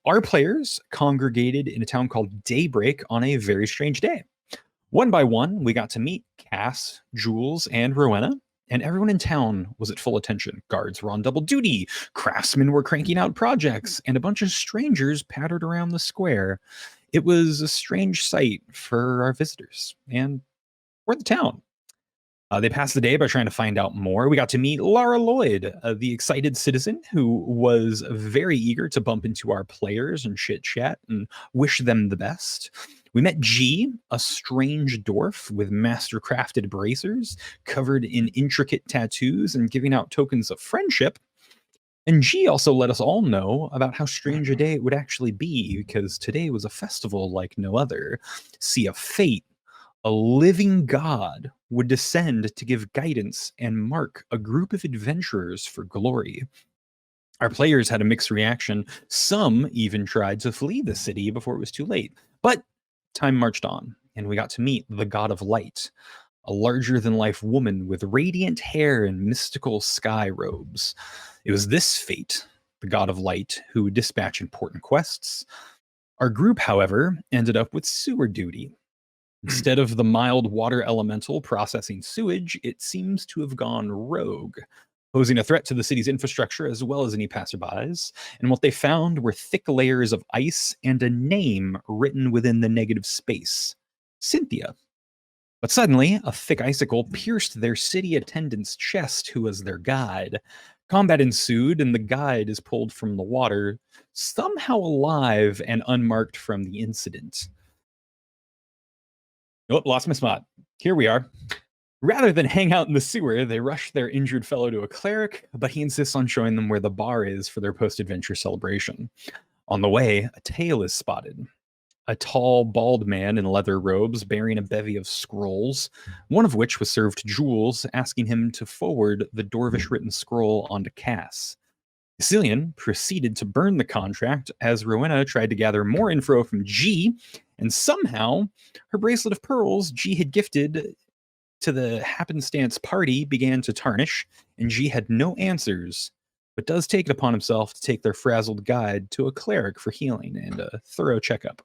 Our players congregated in a town called Daybreak on a very strange day. One by one, we got to meet Cass, Jules, and Rowena, and everyone in town was at full attention. Guards were on double duty, craftsmen were cranking out projects, and a bunch of strangers pattered around the square. It was a strange sight for our visitors, and for the town. They passed the day by trying to find out more. We got to meet Lara Lloyd, the excited citizen who was very eager to bump into our players and chit chat and wish them the best. We met G, a strange dwarf with master-crafted bracers, covered in intricate tattoos and giving out tokens of friendship. And G also let us all know about how strange a day it would actually be, because today was a festival like no other. Sea of Fate, a living god, would descend to give guidance and mark a group of adventurers for glory. Our players had a mixed reaction. Some even tried to flee the city before it was too late. But time marched on, and we got to meet the God of Light, a larger-than-life woman with radiant hair and mystical sky robes. It was this fate, the God of Light, who would dispatch important quests. Our group, however, ended up with sewer duty. Instead of the mild water elemental processing sewage, it seems to have gone rogue, posing a threat to the city's infrastructure as well as any passerbys. And what they found were thick layers of ice and a name written within the negative space: Cynthia. But suddenly, a thick icicle pierced their city attendant's chest, who was their guide. Combat ensued, and the guide is pulled from the water, somehow alive and unmarked from the incident. Oh, lost my spot. Here we are. Rather than hang out in the sewer, they rush their injured fellow to a cleric, but he insists on showing them where the bar is for their post-adventure celebration. On the way, a tail is spotted. A tall, bald man in leather robes bearing a bevy of scrolls, one of which was served to Jules, asking him to forward the Dwarvish-written scroll onto Cass. Kasillian proceeded to burn the contract as Rowena tried to gather more info from G, and somehow her bracelet of pearls G had gifted to the happenstance party began to tarnish, and G had no answers, but does take it upon himself to take their frazzled guide to a cleric for healing and a thorough checkup.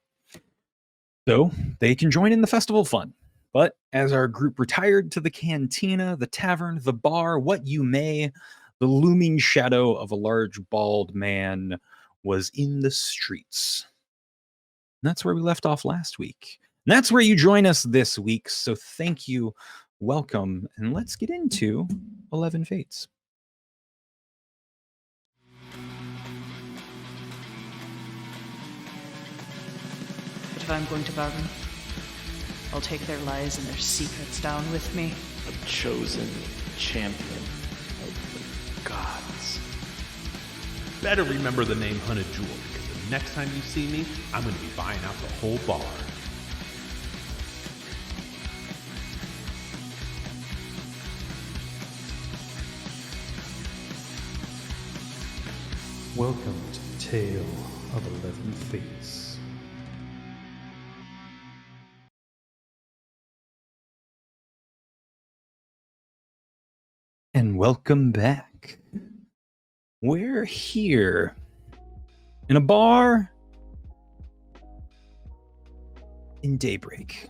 So they can join in the festival fun. But as our group retired to the cantina, the tavern, the bar, what you may, the looming shadow of a large bald man was in the streets. And that's where we left off last week. And that's where you join us this week. So thank you, welcome, and let's get into 11 Fates. But if I'm going to bargain, I'll take their lies and their secrets down with me. A chosen champion of the gods. Better remember the name Hunted Jewel, because the next time you see me, I'm going to be buying out the whole bar. Welcome to the Tale of 11 Fates. And welcome back. We're here in a bar in Daybreak.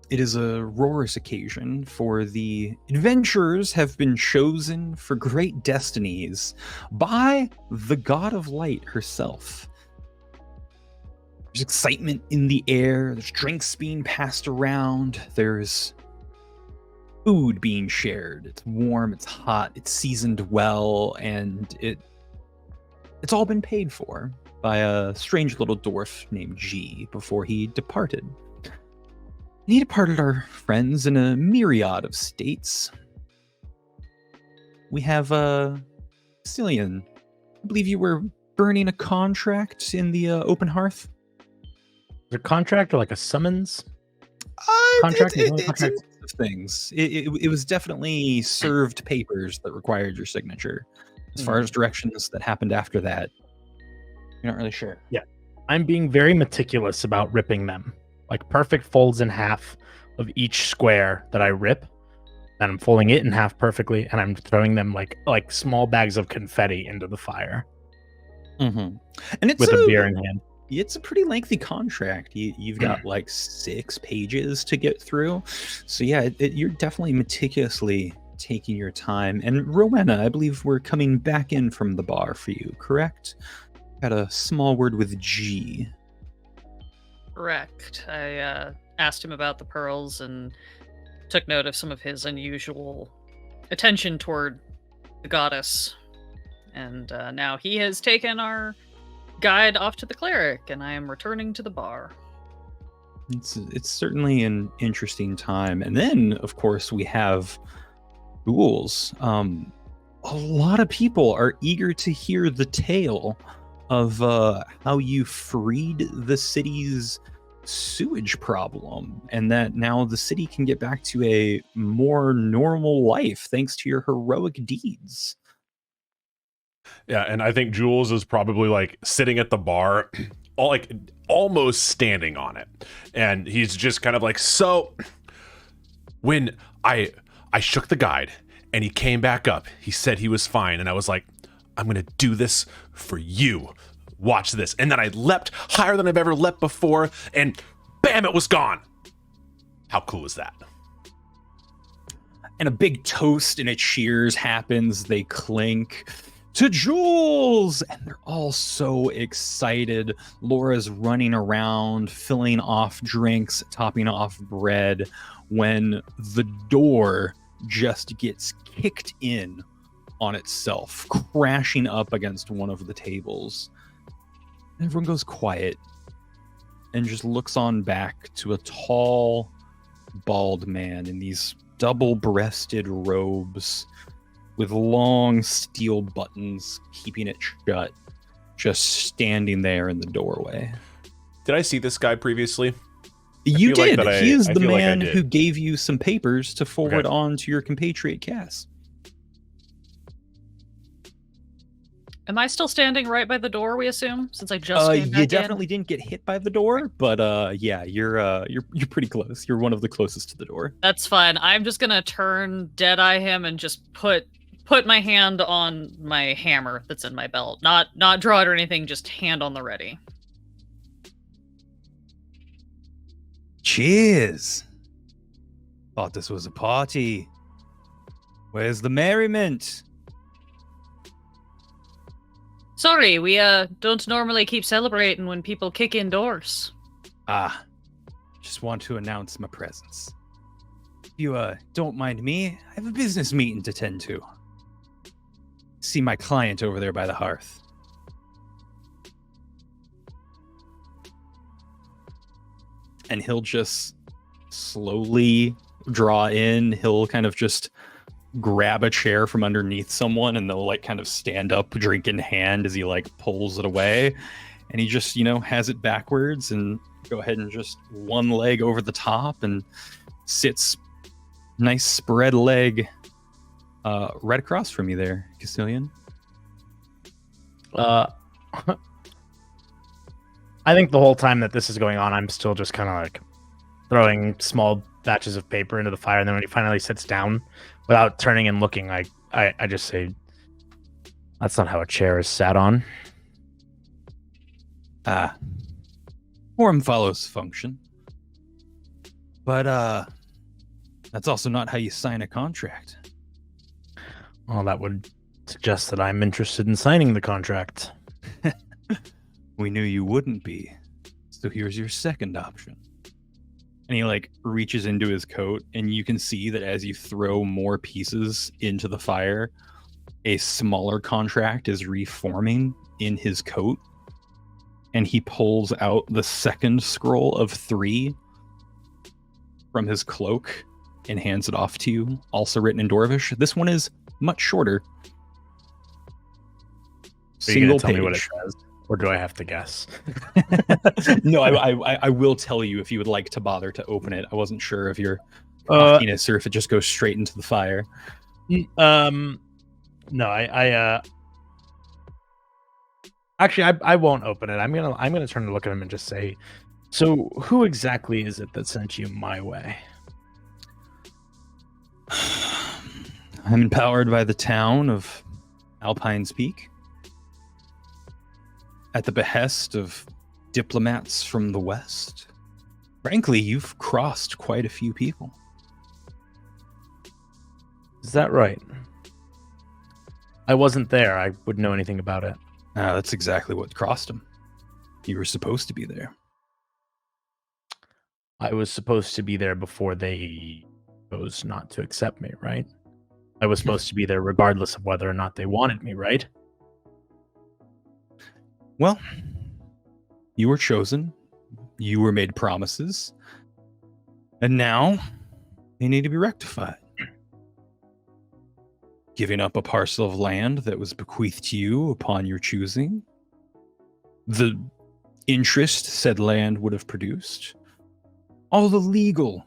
It is a roarous occasion, for the adventurers have been chosen for great destinies by the God of Light herself. There's excitement in the air, there's drinks being passed around, there's food being shared. It's warm, it's hot, it's seasoned well, and it's all been paid for by a strange little dwarf named G before he departed. He departed our friends in a myriad of states. We have Kasillian. I believe you were burning a contract in the open hearth. Is it a contract or like a summons? Contract? It's a mix of things. It was definitely served papers that required your signature. As far as directions that happened after that, you're not really sure. Yeah. I'm being very meticulous about ripping them. Like perfect folds in half of each square that I rip. And I'm folding it in half perfectly, and I'm throwing them like small bags of confetti into the fire. Mm-hmm. And it's with a beer in hand. It's a pretty lengthy contract. You've got like 6 pages to get through. So yeah, you're definitely meticulously taking your time. And Rowena, I believe we're coming back in from the bar for you, correct? Got a small word with G. Correct. I asked him about the pearls and took note of some of his unusual attention toward the goddess. And now he has taken our guide off to the cleric, and I am returning to the bar. It's certainly an interesting time. And then, of course, we have duels. A lot of people are eager to hear the tale of how you freed the city's sewage problem, and that now the city can get back to a more normal life thanks to your heroic deeds. Yeah, and I think Jules is probably like sitting at the bar, almost standing on it, and he's just kind of like, so when I shook the guide and he came back up, he said he was fine, and I was like, I'm gonna do this for you. Watch this. And then I leapt higher than I've ever leapt before, and bam, it was gone. How cool is that? And a big toast and a cheers happens. They clink to Jules, and they're all so excited. Laura's running around, filling off drinks, topping off bread, when the door just gets kicked in on itself, crashing up against one of the tables. Everyone goes quiet and just looks on back to a tall, bald man in these double-breasted robes with long steel buttons keeping it shut, just standing there in the doorway. Did I see this guy previously? You did. He is the man like who gave you some papers to forward on to your compatriot Cass. Am I still standing right by the door, we assume, since I just came back You definitely didn't get hit by the door, but yeah, you're pretty close. You're one of the closest to the door. That's fine. I'm just gonna turn, dead-eye him, and just put my hand on my hammer that's in my belt. Not draw it or anything, just hand on the ready. Cheers! Thought this was a party. Where's the merriment? Sorry, we don't normally keep celebrating when people kick in doors. Just want to announce my presence. If you don't mind me, I have a business meeting to tend to. See my client over there by the hearth. And he'll just slowly draw in. He'll kind of just grab a chair from underneath someone, and they'll like kind of stand up, drink in hand, as he like pulls it away. And he just, has it backwards and go ahead and just one leg over the top and sits nice spread leg right across from you there, Kasillian. I think the whole time that this is going on, I'm still just kind of like throwing small batches of paper into the fire, and then when he finally sits down, without turning and looking, I just say, "That's not how a chair is sat on." Form follows function. But that's also not how you sign a contract. Well, that would suggest that I'm interested in signing the contract. We knew you wouldn't be. So here's your second option. And he like reaches into his coat, and you can see that as you throw more pieces into the fire, a smaller contract is reforming in his coat. And he pulls out the second scroll of 3 from his cloak and hands it off to you, also written in Dwarvish. This one is much shorter. Are you gonna tell me what it says, or do I have to guess? No, I will tell you if you would like to bother to open it. I wasn't sure if you're cockiness or if it just goes straight into the fire. No, actually, I won't open it. I'm gonna turn to look at him and just say, so who exactly is it that sent you my way? I'm empowered by the town of Alpine's Peak. at the behest of diplomats from the West. Frankly, you've crossed quite a few people. Is that right? I wasn't there. I wouldn't know anything about it. That's exactly what crossed him. You were supposed to be there. I was supposed to be there before they chose not to accept me, right? I was supposed to be there regardless of whether or not they wanted me, right? Well, you were chosen. You were made promises. And now they need to be rectified. Giving up a parcel of land that was bequeathed to you upon your choosing. The interest said land would have produced. All the legal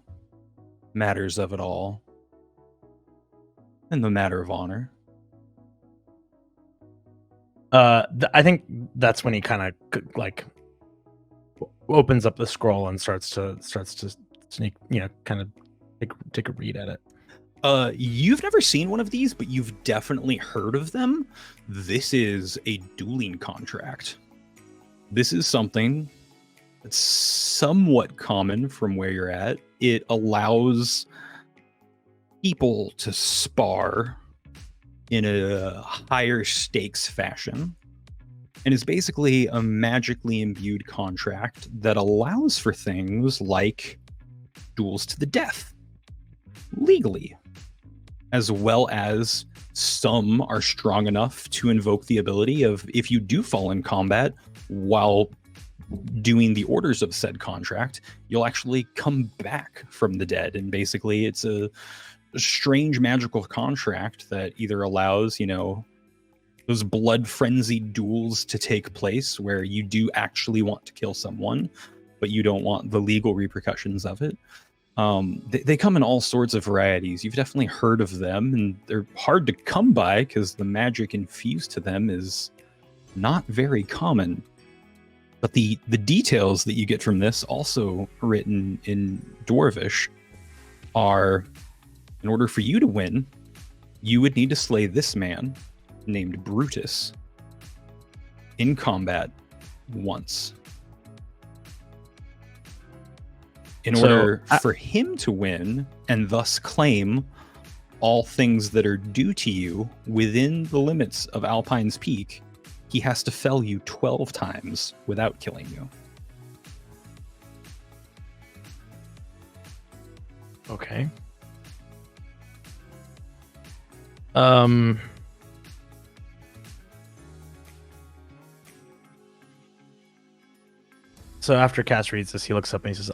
matters of it all. And the matter of honor. I think that's when he kind of like opens up the scroll and starts to sneak, kind of take a read at it. You've never seen one of these, but you've definitely heard of them. This is a dueling contract. This is something that's somewhat common from where you're at. It allows people to spar in a higher stakes fashion, and is basically a magically imbued contract that allows for things like duels to the death, legally, as well as some are strong enough to invoke the ability of, if you do fall in combat while doing the orders of said contract, you'll actually come back from the dead. And basically it's a strange magical contract that either allows, those blood frenzied duels to take place where you do actually want to kill someone, but you don't want the legal repercussions of it. They come in all sorts of varieties. You've definitely heard of them, and they're hard to come by because the magic infused to them is not very common. But the details that you get from this, also written in Dwarvish, are, in order for you to win, you would need to slay this man named Brutus in combat once. In order for him to win and thus claim all things that are due to you within the limits of Alpine's Peak, he has to fell you 12 times without killing you. Okay. So after Cass reads this, he looks up and he says,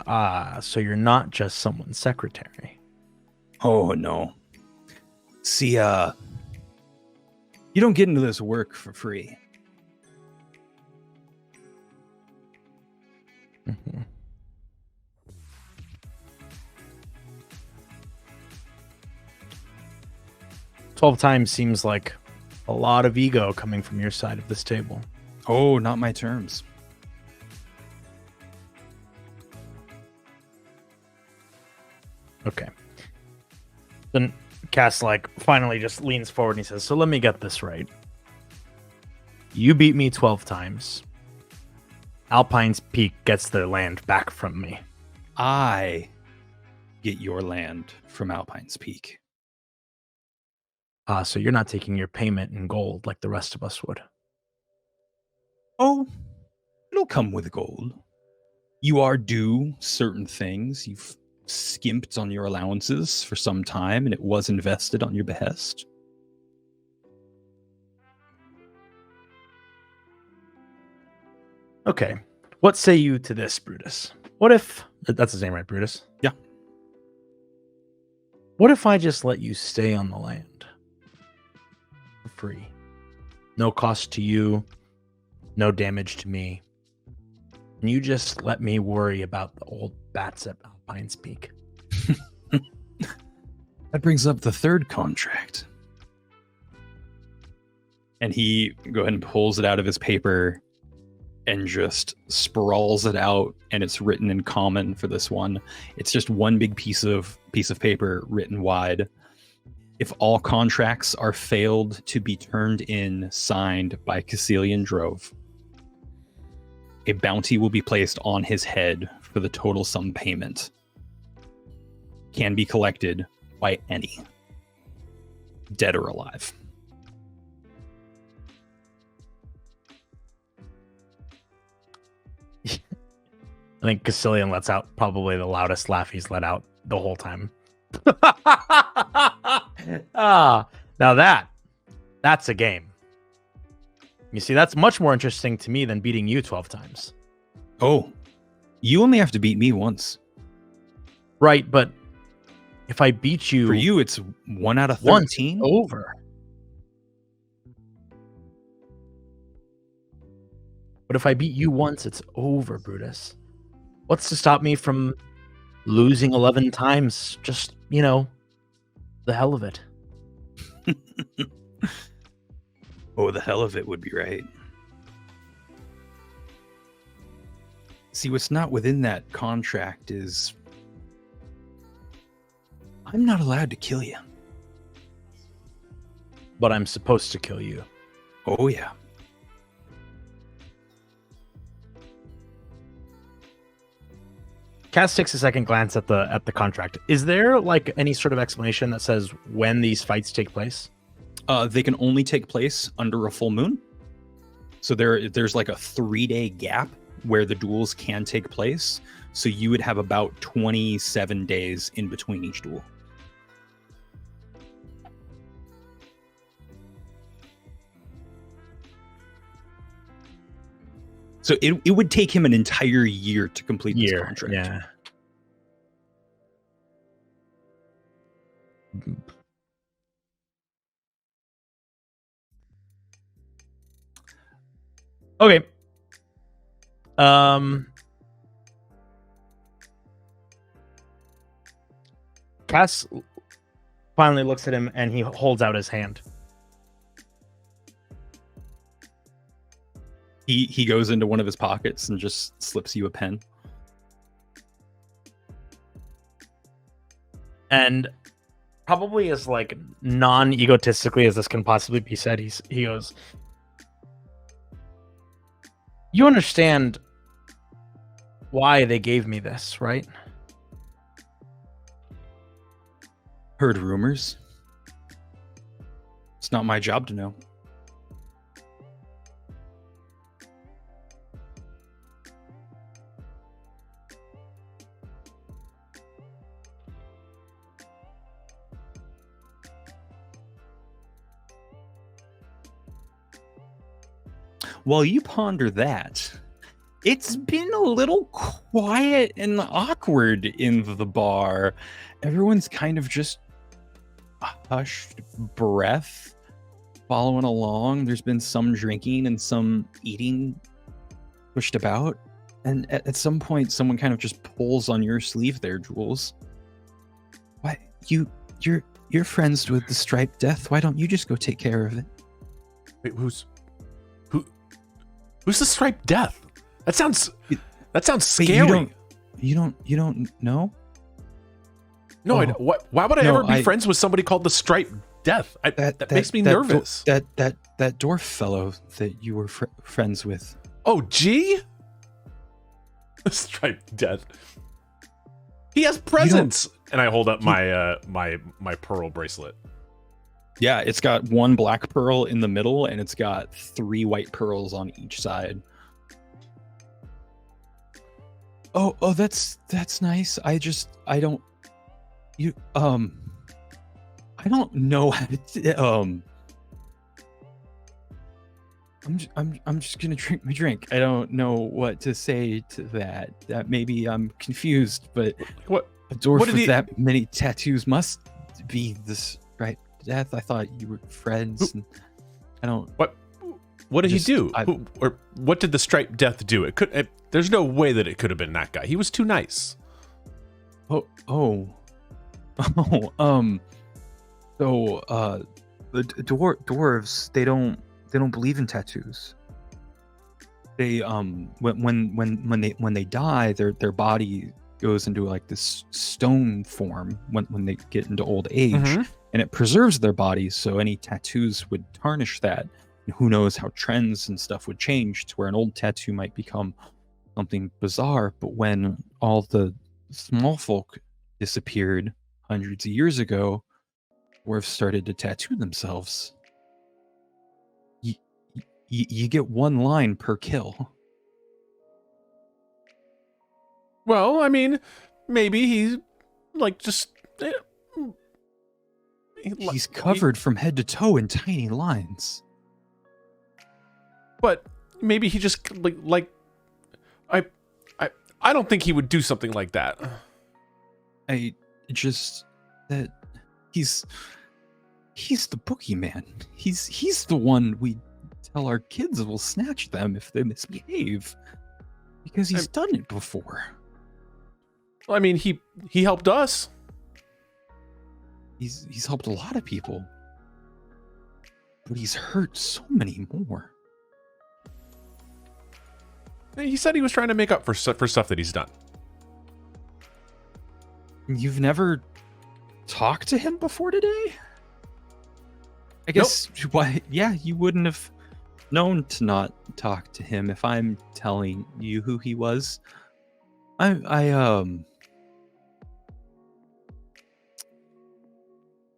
so you're not just someone's secretary. Oh, no. See, you don't get into this work for free. Mm-hmm. "12 times seems like a lot of ego coming from your side of this table." Oh, not my terms. Okay. Then Cass finally just leans forward and he says, so let me get this right. You beat me 12 times. Alpine's Peak gets their land back from me. I get your land from Alpine's Peak. So you're not taking your payment in gold like the rest of us would. Oh, it'll come with gold. You are due certain things. You've skimped on your allowances for some time, and it was invested on your behest. Okay. What say you to this, Brutus? What if... That's his name, right, Brutus? Yeah. What if I just let you stay on the land? For free. No cost to you. No damage to me. And you just let me worry about the old bats at Alpine's Peak. That brings up the third contract. And he goes ahead and pulls it out of his paper and just sprawls it out, and it's written in common for this one. It's just one big piece of paper written wide. If all contracts are failed to be turned in, signed by Kasillian Drove. A bounty will be placed on his head for the total sum payment. Can be collected by any, dead or alive. I think Kasillian lets out probably the loudest laugh he's let out the whole time. Now that's a game. You see, that's much more interesting to me than beating you 12 times. Oh, you only have to beat me once. Right, but if I beat you... For you, it's 1 out of 13? Over. But if I beat you once, it's over, Brutus. What's to stop me from losing 11 times? Just, the hell of it. Oh, the hell of it would be right. See, what's not within that contract is I'm not allowed to kill you. But I'm supposed to kill you. Oh, yeah. Cass takes a second glance at the contract. Is there like any sort of explanation that says when these fights take place? They can only take place under a full moon. So there's like a 3-day gap where the duels can take place. So you would have about 27 days in between each duel. So it would take him an entire year to complete this contract. Yeah. Okay. Cass finally looks at him and he holds out his hand. He goes into one of his pockets and just slips you a pen. And probably as like non-egotistically as this can possibly be said, he goes, "You understand why they gave me this, right?" Heard rumors. It's not my job to know. While you ponder that, it's been a little quiet and awkward in the bar. Everyone's kind of just hushed breath, following along. There's been some drinking and some eating pushed about. And at some point, someone kind of just pulls on your sleeve there, Jules. Why, you're friends with the Striped Death. Why don't you just go take care of it? Wait, who's the Striped Death? That sounds scary. You don't know? No, Oh. why would I ever be friends with somebody called the Striped Death? That makes me nervous. That dwarf fellow that you were friends with. Oh, G? The Striped Death. He has presents. And I hold up my my pearl bracelet. Yeah, it's got 1 black pearl in the middle, and it's got 3 white pearls on each side. Oh, that's nice. I don't know how to. I'm just gonna drink my drink. I don't know what to say to that. That maybe I'm confused, but What? a dwarf with that many tattoos must be this right. Death. I thought you were friends. And I don't. What did he do? Or what did the Striped Death do? There's no way that it could have been that guy. He was too nice. So the dwarves they don't believe in tattoos. They when they die, their body goes into like this stone form when they get into old age. Mm-hmm. And it preserves their bodies, so any tattoos would tarnish that. And who knows how trends and stuff would change to where an old tattoo might become something bizarre, but when all the small folk disappeared hundreds of years ago, dwarves started to tattoo themselves. You get one line per kill. Well, I mean, maybe he's like just. He's covered from head to toe in tiny lines. But maybe he just like I don't think he would do something like that. That he's the boogeyman. He's the one we tell our kids will snatch them if they misbehave, because he's done it before. I mean, he helped us. He's helped a lot of people, but he's hurt so many more. He said he was trying to make up for stuff that he's done. You've never talked to him before today? I guess why? Yeah, you wouldn't have known to not talk to him if I'm telling you who he was. I'm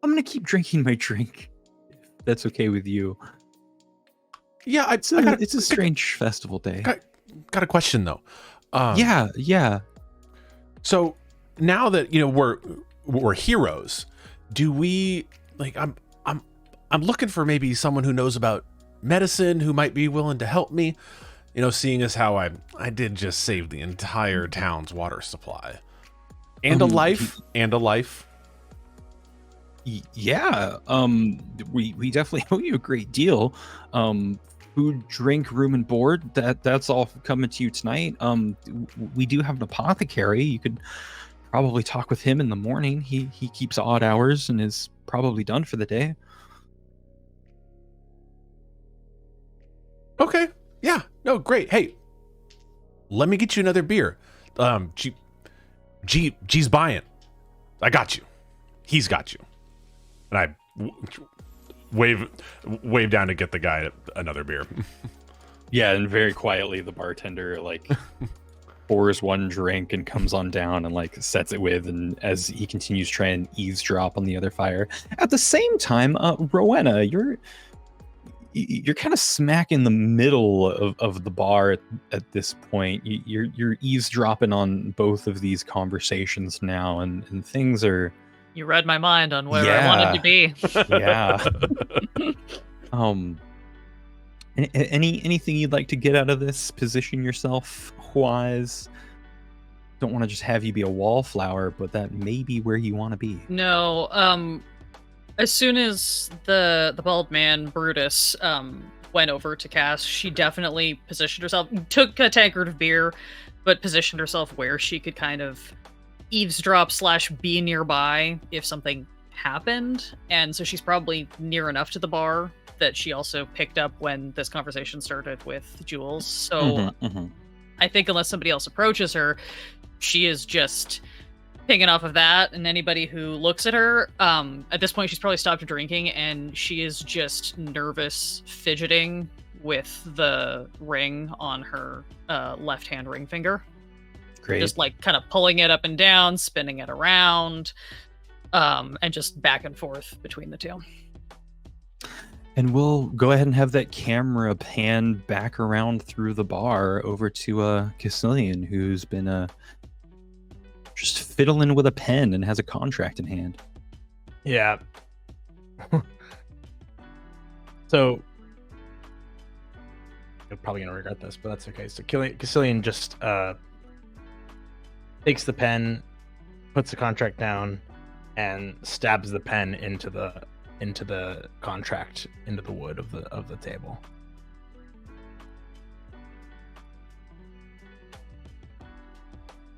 gonna keep drinking my drink, if that's okay with you. Yeah, It's a strange festival day. Got a question though. Yeah. So now that we're heroes, do we like? I'm looking for maybe someone who knows about medicine who might be willing to help me. Seeing as how I did just save the entire town's water supply and a life. Yeah. We definitely owe you a great deal. Food, drink, room, and board. That's all coming to you tonight. We do have an apothecary. You could probably talk with him in the morning. He keeps odd hours and is probably done for the day. Okay. Yeah. No, great. Hey, let me get you another beer. G's buying. I got you. He's got you. And I wave down to get the guy another beer. Yeah, and very quietly the bartender pours one drink and comes on down and sets it with, and as he continues trying to eavesdrop on the other fire. At the same time, Rowena, you're kind of smack in the middle of the bar at this point. You're eavesdropping on both of these conversations now, and things are. You read my mind on where I wanted to be. Yeah. Anything you'd like to get out of this? Position yourself wise. Don't want to just have you be a wallflower, but that may be where you want to be. No. As soon as the bald man Brutus went over to Cass, she definitely positioned herself, took a tankard of beer, but positioned herself where she could kind of eavesdrop / be nearby if something happened. And so she's probably near enough to the bar that she also picked up when this conversation started with Jules. So I think unless somebody else approaches her, she is just pinging off of that, and anybody who looks at her, at this point she's probably stopped drinking, and she is just nervous, fidgeting with the ring on her left hand ring finger. Great. Just kind of pulling it up and down, spinning it around, and just back and forth between the two. And we'll go ahead and have that camera pan back around through the bar over to Kasillian, who's been just fiddling with a pen and has a contract in hand. Yeah. So you're probably gonna regret this, but that's okay. So Kasillian just takes the pen, puts the contract down, and stabs the pen into the contract, into the wood of the table.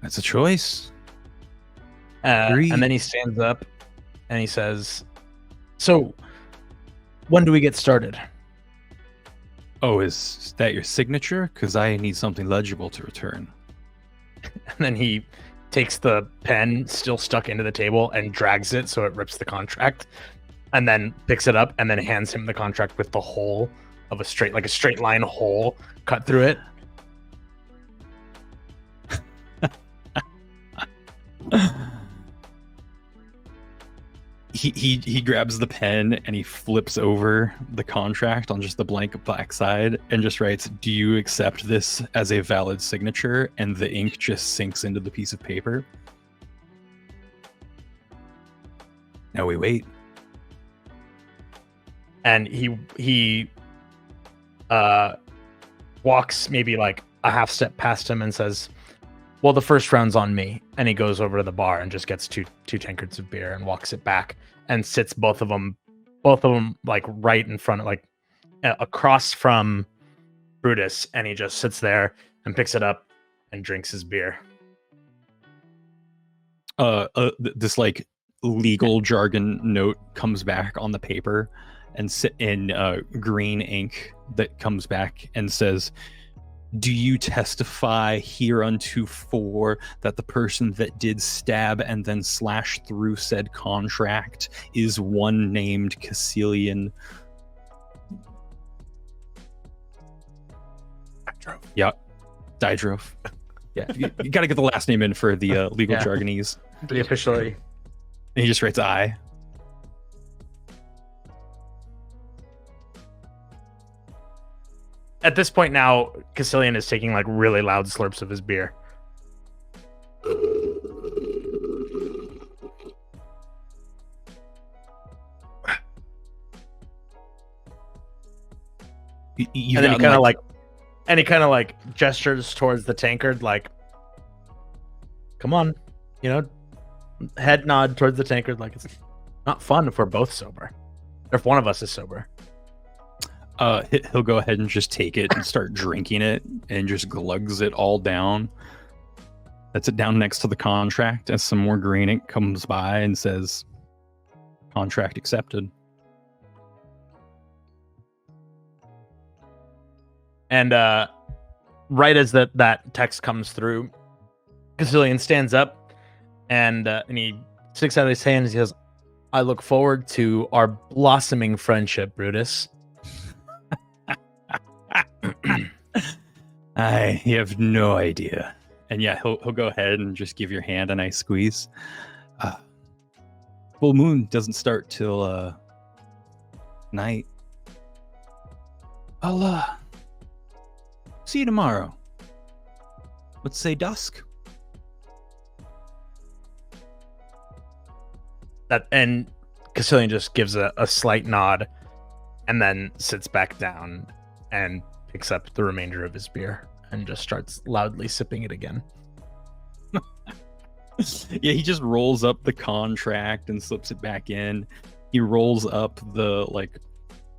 That's a choice. And then he stands up and he says, "So, when do we get started?" Oh, is that your signature? Because I need something legible to return. And then he takes the pen still stuck into the table and drags it so it rips the contract, and then picks it up and then hands him the contract with the hole of a straight line hole cut through it. he grabs the pen and he flips over the contract on just the blank black side and just writes, "Do you accept this as a valid signature?" And the ink just sinks into the piece of paper. Now we wait. And he walks maybe like a half step past him and says, "Well, the first round's on me." And he goes over to the bar and just gets two tankards of beer and walks it back and sits both of them like right in front of, like across from Brutus, and he just sits there and picks it up and drinks his beer. This like legal jargon note comes back on the paper and sit in green ink that comes back and says, "Do you testify hereunto that the person that did stab and then slash through said contract is one named Kasillian?" Yeah, Didrove. Yeah, you got to get the last name in for the legal jargonese. The officially. And he just writes I. At this point now, Kasillian is taking like really loud slurps of his beer. And then he kind of like gestures towards the tankard, like, "Come on, head nod towards the tankard, like it's not fun if we're both sober, or if one of us is sober." He'll go ahead and just take it and start drinking it and just glugs it all down. Sets it down next to the contract as some more green ink comes by and says, "Contract accepted." And right as that text comes through, Kasillian stands up and he sticks out his hand and he says, "I look forward to our blossoming friendship, Brutus." I have no idea. And yeah, he'll go ahead and just give your hand a nice squeeze. Full moon doesn't start till night. I'll see you tomorrow. Let's say dusk. And Kasillian just gives a slight nod and then sits back down and picks up the remainder of his beer and just starts loudly sipping it again. Yeah, he just rolls up the contract and slips it back in. He rolls up the like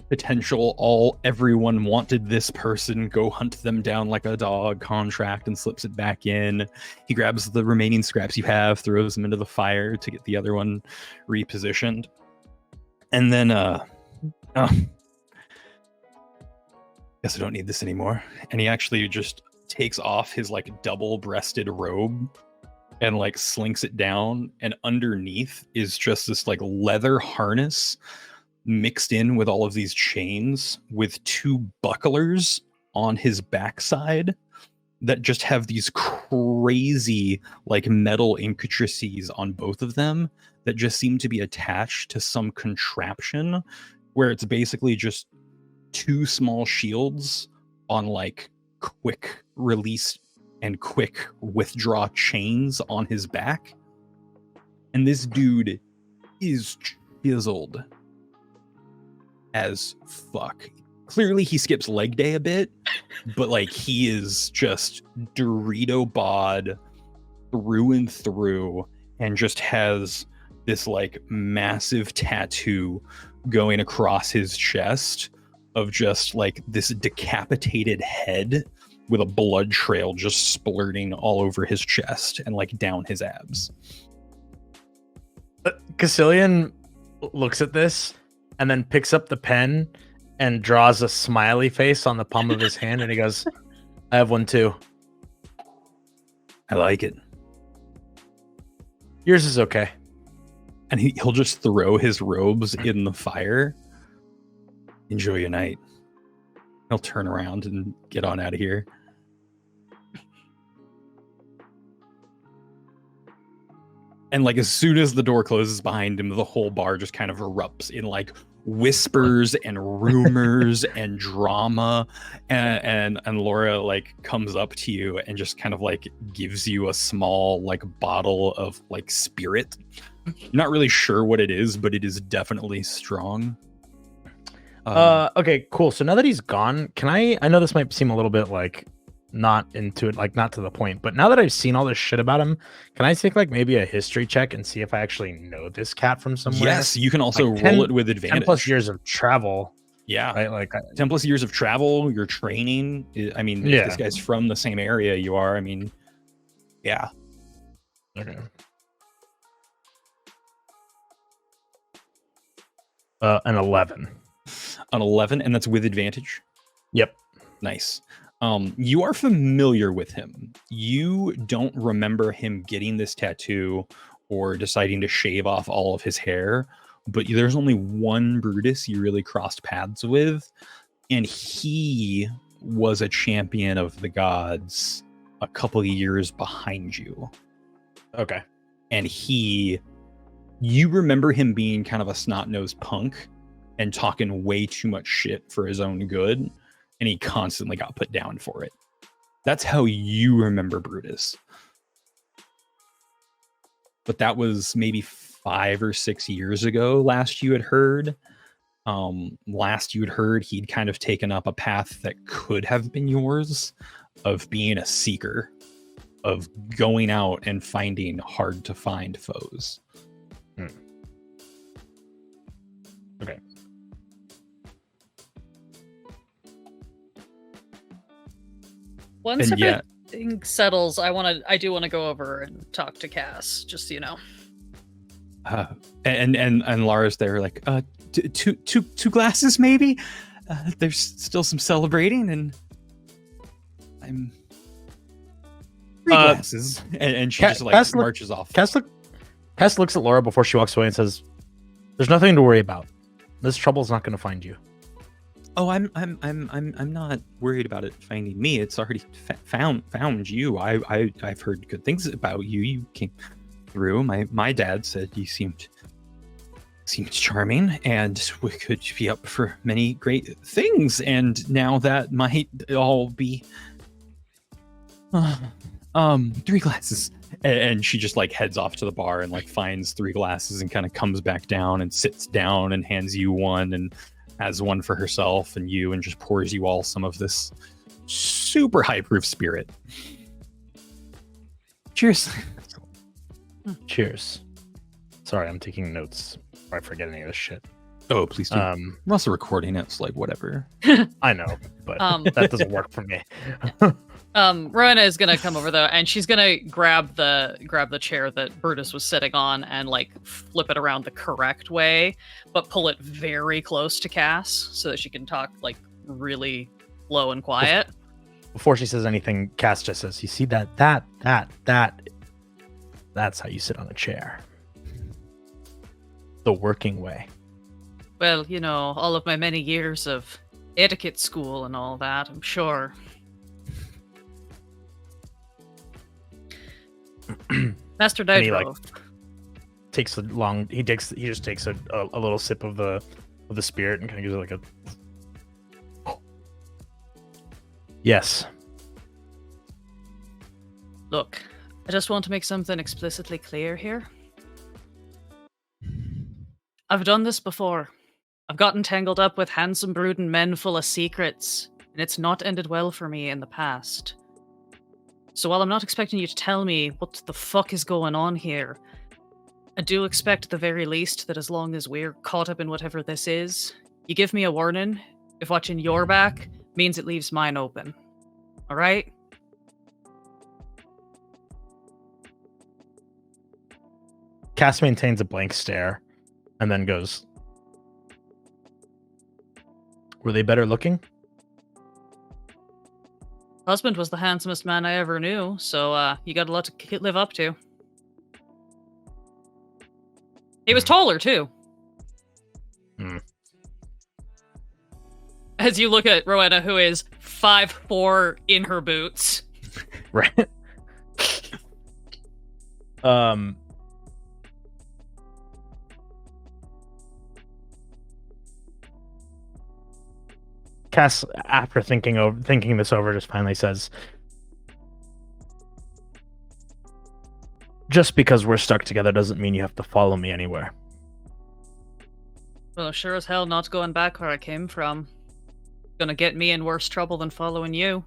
potential everyone wanted this person, go hunt them down like a dog contract and slips it back in. He grabs the remaining scraps you have, throws them into the fire to get the other one repositioned. And then guess I don't need this anymore. And he actually just takes off his like double-breasted robe and like slinks it down, and underneath is just this like leather harness mixed in with all of these chains with two bucklers on his backside that just have these crazy like metal intricacies on both of them that just seem to be attached to some contraption where it's basically just two small shields on like quick release and quick withdraw chains on his back. And this dude is chiseled as fuck. Clearly he skips leg day a bit, but like he is just Dorito bod through and through, and just has this like massive tattoo going across his chest of just like this decapitated head with a blood trail just splurting all over his chest and like down his abs. Kasillian looks at this and then picks up the pen and draws a smiley face on the palm of his hand, and he goes, "I have one too." I like it. Yours is okay. And he'll just throw his robes in the fire. Enjoy your night. He'll turn around and get on out of here. And like as soon as the door closes behind him, the whole bar just kind of erupts in like whispers and rumors and drama. And Laura like comes up to you and just kind of like gives you a small like bottle of like spirit. Not really sure what it is, but it is definitely strong. Okay, cool. So now that he's gone, can I know this might seem a little bit like not into it, like not to the point, but now that I've seen all this shit about him, can I take like maybe a history check and see if I actually know this cat from somewhere? Yes, you can also Like roll it with advantage. 10 plus years of travel. Yeah. Right? Like 10 plus years of travel, your training. I mean, if this guy's from the same area you are, I mean, yeah. Okay. An 11. An 11, and that's with advantage? Yep. Nice. You are familiar with him. You don't remember him getting this tattoo or deciding to shave off all of his hair, but there's only one Brutus you really crossed paths with, and he was a champion of the gods a couple of years behind you. Okay. And you remember him being kind of a snot-nosed punk and talking way too much shit for his own good, and he constantly got put down for it. That's how you remember Brutus. But that was maybe 5 or 6 years ago, last you had heard. Last you had heard he'd kind of taken up a path that could have been yours, of being a seeker, of going out and finding hard to find foes. Okay. Once And yeah. everything settles, I do want to go over and talk to Cass, just so you know. And Lara's there, like, two glasses maybe. There's still some celebrating, and I'm 3 glasses, and she just like marches off. Cass looks at Laura before she walks away and says, "There's nothing to worry about. This trouble's not going to find you." Oh, I'm not worried about it finding me. It's already found you. I've heard good things about you. You came through. My dad said you seemed charming, and we could be up for many great things. And now that might all be 3 glasses. And she just like heads off to the bar and like finds 3 glasses and kind of comes back down and sits down and hands you one and has one for herself and you, and just pours you all some of this super high proof spirit. Cheers. Cheers. Sorry, I'm taking notes before I forget any of this shit. Oh, please do. We're also recording it, so like whatever. I know, but that doesn't work for me. Rowena is gonna come over though, and she's gonna grab the chair that Brutus was sitting on and like flip it around the correct way, but pull it very close to Cass so that she can talk like really low and quiet. Before she says anything, Cass just says, "You see that that's how you sit on a chair. The working way." Well, you know, all of my many years of etiquette school and all that, I'm sure. Master And he, Nitro. he just takes a little sip of the spirit and kind of gives it like a yes. Look, I just want to make something explicitly clear here. I've done this before. I've gotten tangled up with handsome brooding men full of secrets, and it's not ended well for me in the past. So while I'm not expecting you to tell me what the fuck is going on here, I do expect at the very least that as long as we're caught up in whatever this is, you give me a warning if watching your back means it leaves mine open. Alright? Cass maintains a blank stare and then goes, "Were they better looking?" Husband was the handsomest man I ever knew, so you got a lot to live up to. He was taller, too. As you look at Rowena, who is 5'4" in her boots. Right. Cass, after thinking this over, just finally says, "Just because we're stuck together doesn't mean you have to follow me anywhere." Well, sure as hell not going back where I came from. Gonna get me in worse trouble than following you.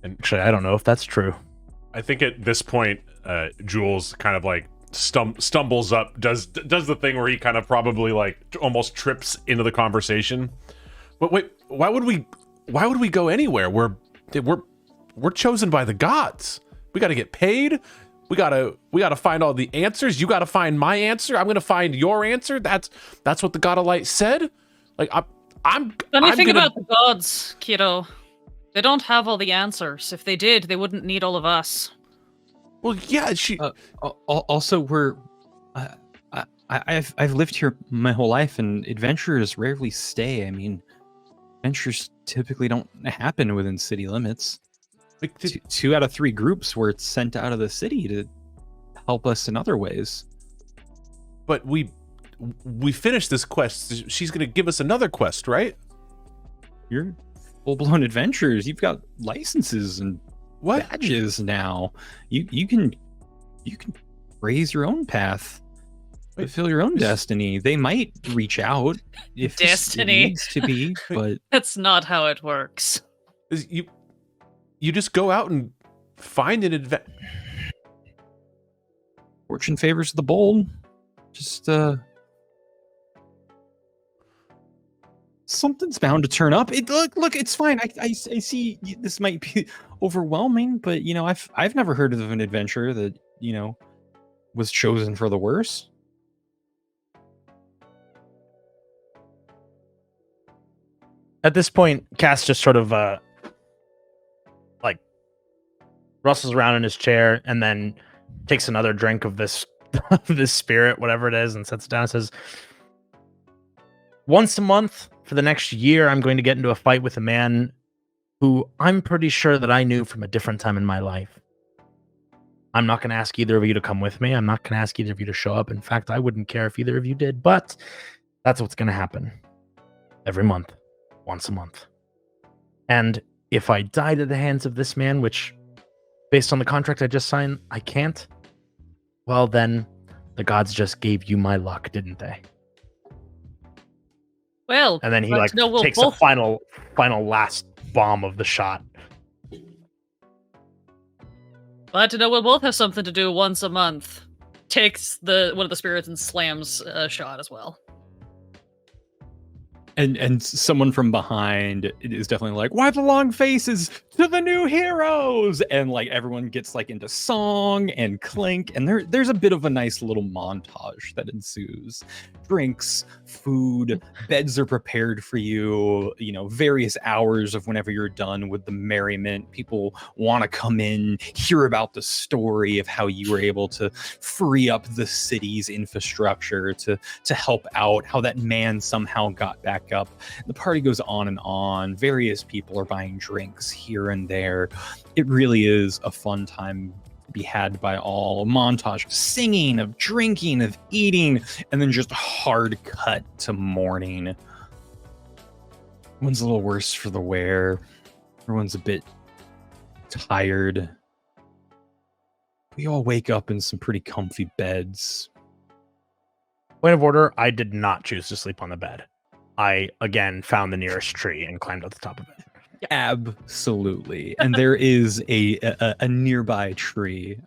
And Actually, I don't know if that's true. I think at this point, Jules kind of like stumbles up, does the thing where he kind of probably like almost trips into the conversation. But wait, why would we go anywhere? We're chosen by the gods. We got to get paid. We gotta find all the answers. You gotta find my answer. I'm gonna find your answer. That's what the God of Light said. Like I'm Think about the gods, kiddo. They don't have all the answers. If they did, they wouldn't need all of us. Well, yeah. Also, I've lived here my whole life, and adventures rarely stay. I mean, adventures typically don't happen within city limits. Like, two out of 3 groups were sent out of the city to help us in other ways. But we finished this quest. She's gonna give us another quest, right? You're full-blown adventurers. You've got licenses and badges now. You can raise your own path. Fulfill your own destiny. They might reach out if Destiny it needs to be, but That's not how it works. You just go out and find an adventure. fortune favors the bold. Just something's bound to turn up. Look, it's fine. I see this might be overwhelming, but I've never heard of an adventure that was chosen for the worse. At this point, Cass just sort of rustles around in his chair and then takes another drink of this this spirit, whatever it is, and sets it down and says, "Once a month for the next year, I'm going to get into a fight with a man who I'm pretty sure that I knew from a different time in my life. I'm not going to ask either of you to come with me. I'm not going to ask either of you to show up. In fact, I wouldn't care if either of you did, but that's what's going to happen every month, once a month. And if I died at the hands of this man, which, based on the contract I just signed, I can't, well, then the gods just gave you my luck, didn't they?" Well, And then he but no, we'll takes both- a final last bomb of the shot. Glad to know we'll both have something to do once a month. Takes one of the spirits and slams a shot as well. And someone from behind is definitely like, "Why the long faces to the new heroes?" And everyone gets into song and clink, and there's a bit of a nice little montage that ensues. Drinks, food, beds are prepared for you, various hours of whenever you're done with the merriment. People want to come in, hear about the story of how you were able to free up the city's infrastructure to help out, how that man somehow got back up. The party goes on and on. Various people are buying drinks here and there. It really is a fun time to be had by all. A montage of singing, of drinking, of eating, and then just a hard cut to morning. Everyone's a little worse for the wear. Everyone's a bit tired. We all wake up in some pretty comfy beds. Point of order, I did not choose to sleep on the bed. I, again, found the nearest tree and climbed up the top of it. Absolutely. And there is a nearby tree,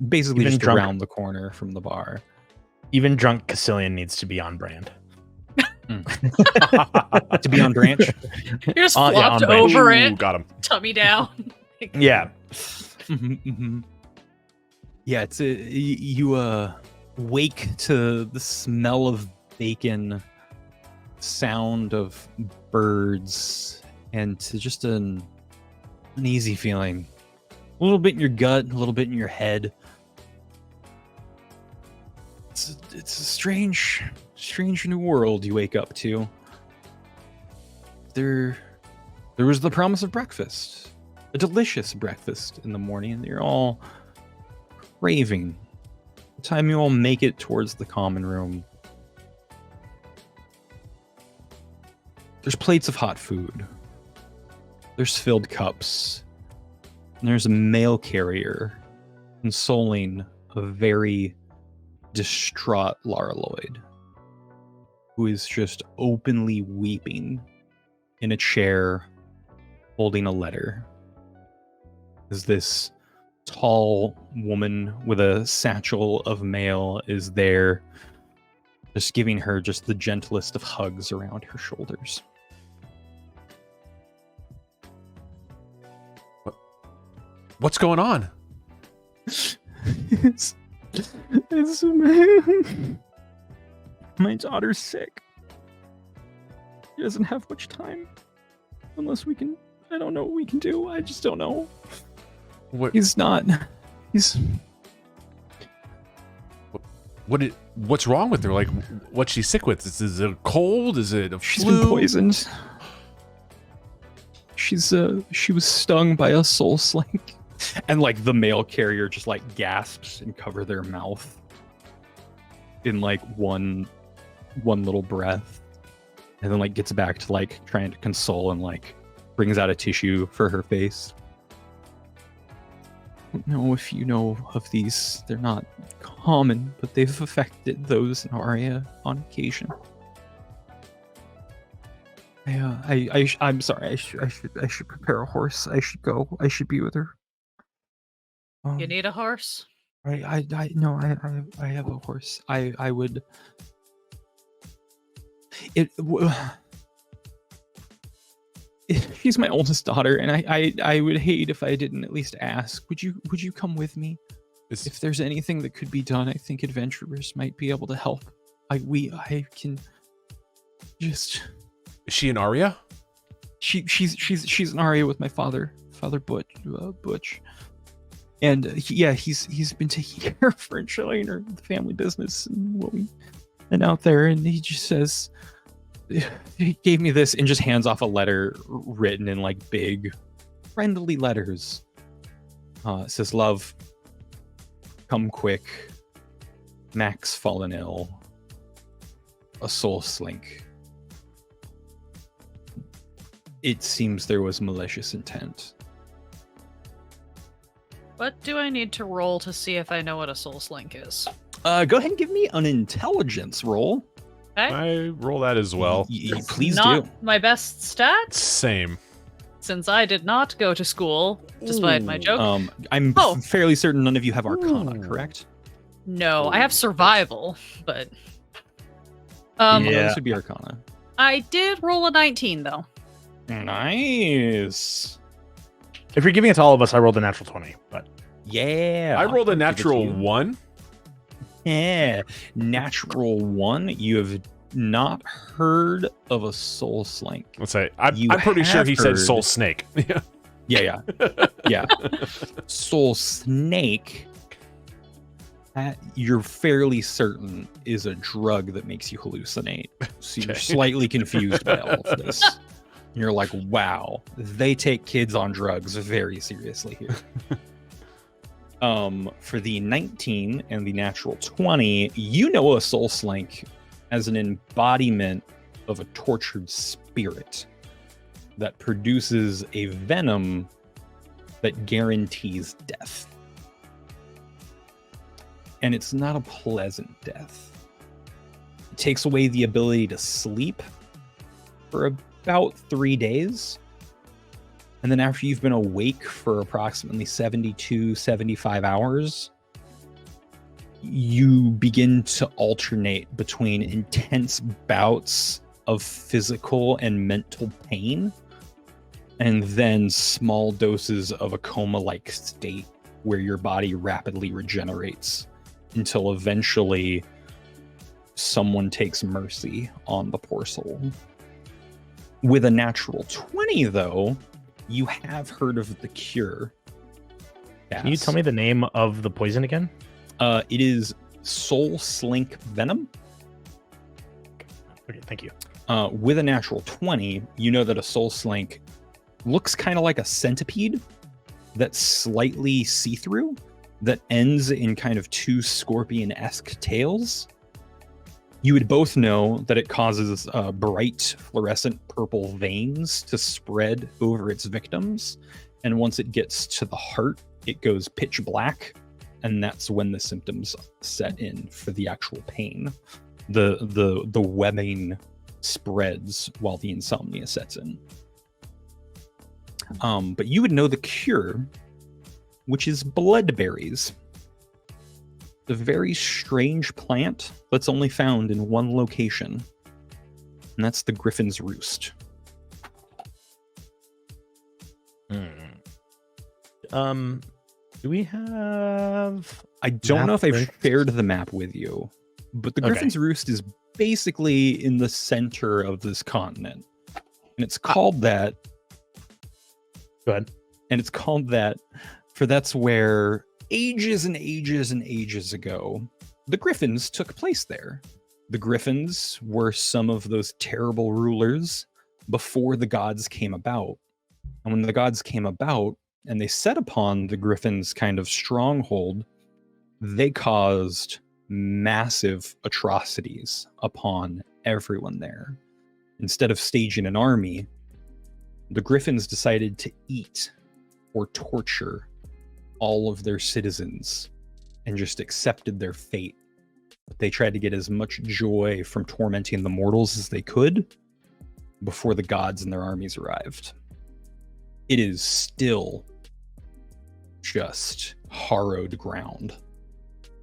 basically Even just drunk- around the corner from the bar. Even drunk Kasillian needs to be on brand. To be on branch. You just Yeah, flopped on brand. over Ooh, it, got him. tummy down. Yeah. Yeah, you wake to the smell of bacon, sound of birds, and to just an uneasy feeling. A little bit in your gut, a little bit in your head. It's a strange new world you wake up to. There was the promise of breakfast. A delicious breakfast in the morning. You're all craving. The time you all make it towards the common room, There's plates of hot food. There's filled cups. And there's a mail carrier consoling a very distraught Lara Lloyd, who is just openly weeping in a chair, holding a letter. As this tall woman with a satchel of mail is there, just giving her just the gentlest of hugs around her shoulders. What's going on? It's my daughter's sick. She doesn't have much time. Unless we can, I don't know what we can do. I just don't know. He's what's wrong with her? Like, what's she sick with? Is it a cold? Is it a She's flu? been poisoned. She was stung by a soul slink. And like the mail carrier just like gasps and cover their mouth in like one little breath, and then like gets back to like trying to console and like brings out a tissue for her face. I don't know if you know of these. They're not common, but they've affected those in Aria on occasion. I'm sorry. I should prepare a horse. I should go. I should be with her. You need a horse? I have a horse. I would. She's my oldest daughter, and I would hate if I didn't at least ask. Would you come with me? If there's anything that could be done, I think adventurers might be able to help. I can just. Is she an Arya? She's an Arya with my father Butch. And he's been taking care of her and showing her the family business and out there, and he just says, he gave me this and just hands off a letter written in like big friendly letters. It says, "Love, come quick, Max fallen ill, a soul slink." It seems there was malicious intent. What do I need to roll to see if I know what a soul slink is? Go ahead and give me an intelligence roll. Okay. I roll that as well. Please Not do. my best stat, Same. since I did not go to school, despite my joke. I'm Oh. fairly certain none of you have Arcana, correct? No, I have survival, but Yeah, Yeah. this would be Arcana. I did roll a 19 though. Nice. If you're giving it to all of us, I rolled a natural 20. But Yeah. I rolled a I'll give it to natural you. 1. Yeah. Natural 1. You have not heard of a soul slink. Let's say You I'm pretty sure have he said heard- soul snake. Yeah. Yeah. Soul snake, you're fairly certain is a drug that makes you hallucinate. So you're Okay. slightly confused by all of this. And you're like, wow, they take kids on drugs very seriously here. For the 19 and the natural 20, you know a soul slink as an embodiment of a tortured spirit that produces a venom that guarantees death. And it's not a pleasant death. It takes away the ability to sleep for about 3 days. And then after you've been awake for approximately 72, 75 hours, you begin to alternate between intense bouts of physical and mental pain, and then small doses of a coma-like state where your body rapidly regenerates until eventually someone takes mercy on the poor soul. With a natural 20, though, you have heard of the cure. can you tell me the name of the poison again? It is Soul Slink Venom. Okay, thank you. With a natural 20, you know that a Soul Slink looks kind of like a centipede that's slightly see-through, that ends in kind of two scorpion-esque tails. You would both know that it causes bright fluorescent purple veins to spread over its victims, and once it gets to the heart, it goes pitch black, and that's when the symptoms set in for the actual pain. The webbing spreads while the insomnia sets in. But you would know the cure, which is bloodberries. The very strange plant that's only found in one location, and that's the Griffin's Roost. Do we have? I don't know if map I've linked? shared the map with you, but the Griffin's Roost is basically in the center of this continent, and it's called that. Go ahead. And it's called that, for that's where ages and ages and ages ago, the Griffins took place there. The Griffins were some of those terrible rulers before the gods came about. And when the gods came about and they set upon the Griffins' kind of stronghold, they caused massive atrocities upon everyone there. Instead of staging an army, the Griffins decided to eat or torture all of their citizens and just accepted their fate. But they tried to get as much joy from tormenting the mortals as they could before the gods and their armies arrived. It is still just harrowed ground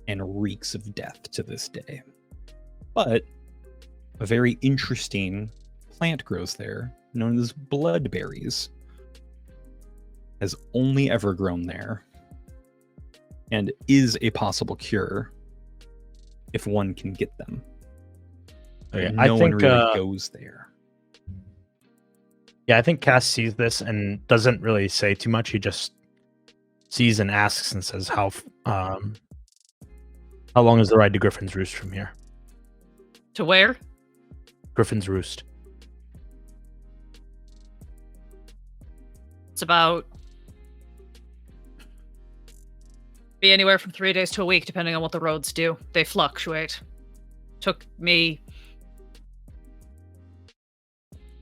and reeks of death to this day. But a very interesting plant grows there known as bloodberries. Has only ever grown there and is a possible cure if one can get them. Okay, No I one think really goes there. yeah, I think Cass sees this and doesn't really say too much. He just sees and asks and says, "How long is the ride to Griffin's Roost from here?" To where? Griffin's Roost. It's about be anywhere from 3 days to a week, depending on what the roads do. They fluctuate. Took me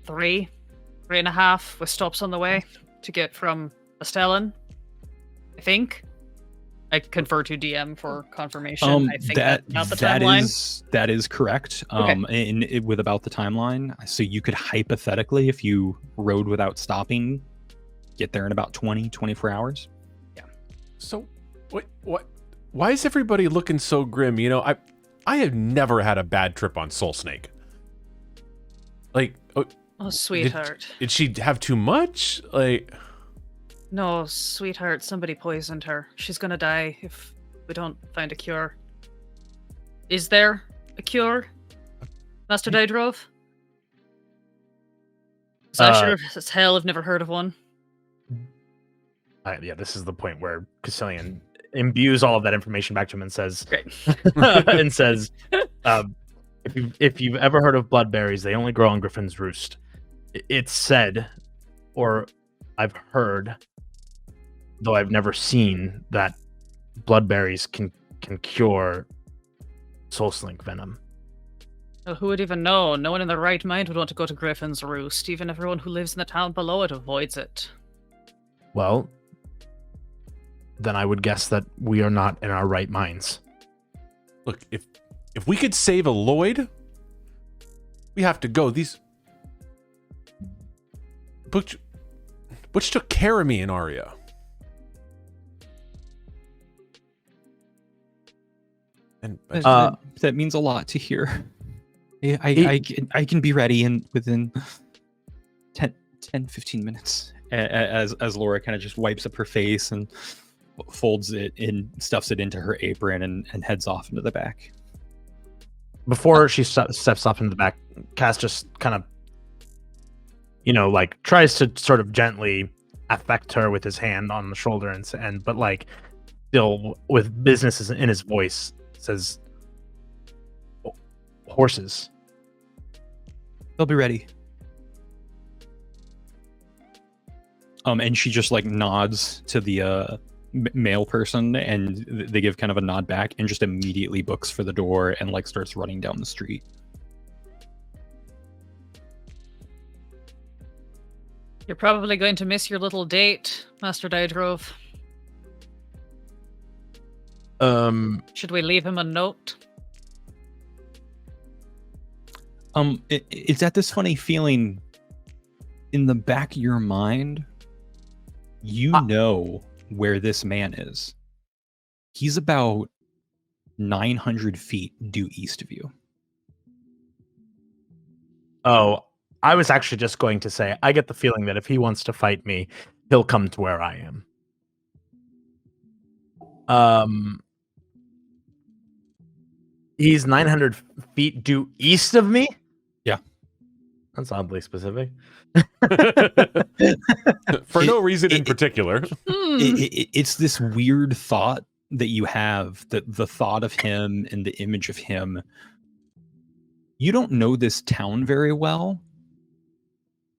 3.5 with stops on the way to get from Astellan. I think. I confer to DM for confirmation. I think that's not the timeline. That is correct. With about the timeline. So you could hypothetically, if you rode without stopping, get there in about 24 hours. So, what? Why is everybody looking so grim? You know, I have never had a bad trip on Soul Snake. Like, Oh, sweetheart. did she have too much? Like, No, sweetheart, somebody poisoned her. She's gonna die if we don't find a cure. Is there a cure, Master Daedrove? So I sure as hell have never heard of one. Yeah, this is the point where Kasillian imbues all of that information back to him and says, Great. and says, if you've ever heard of bloodberries, they only grow on Griffin's Roost. It's said, or I've heard, though I've never seen, that bloodberries can cure soul slink venom. Well, who would even know? No one in their right mind would want to go to Griffin's Roost. Even everyone who lives in the town below it avoids it. Well, then I would guess that we are not in our right minds. look, if we could save a Lloyd, we have to go. These Butch took care of me and Arya. And That means a lot to hear. I can be ready within 10-15 minutes. As Laura kind of just wipes up her face and folds it and stuffs it into her apron and heads off into the back. Before she steps off into the back, Cass just kind of, like tries to sort of gently affect her with his hand on the shoulder but like still with business in his voice says, "Horses. They'll be ready." And she just like nods to the male person, and they give kind of a nod back and just immediately books for the door and like starts running down the street. You're probably going to miss your little date, Master Dydrove. Should Should we leave him a note? It's at this funny feeling in the back of your mind. You know where this man is. He's about 900 feet due east of you. Oh, I was actually just going to say, I get the feeling that if he wants to fight me, he'll come to where I am. He's 900 feet due east of me? Yeah. That's oddly specific. For no reason in particular. It's this weird thought that you have, that the thought of him and the image of him. You don't know this town very well.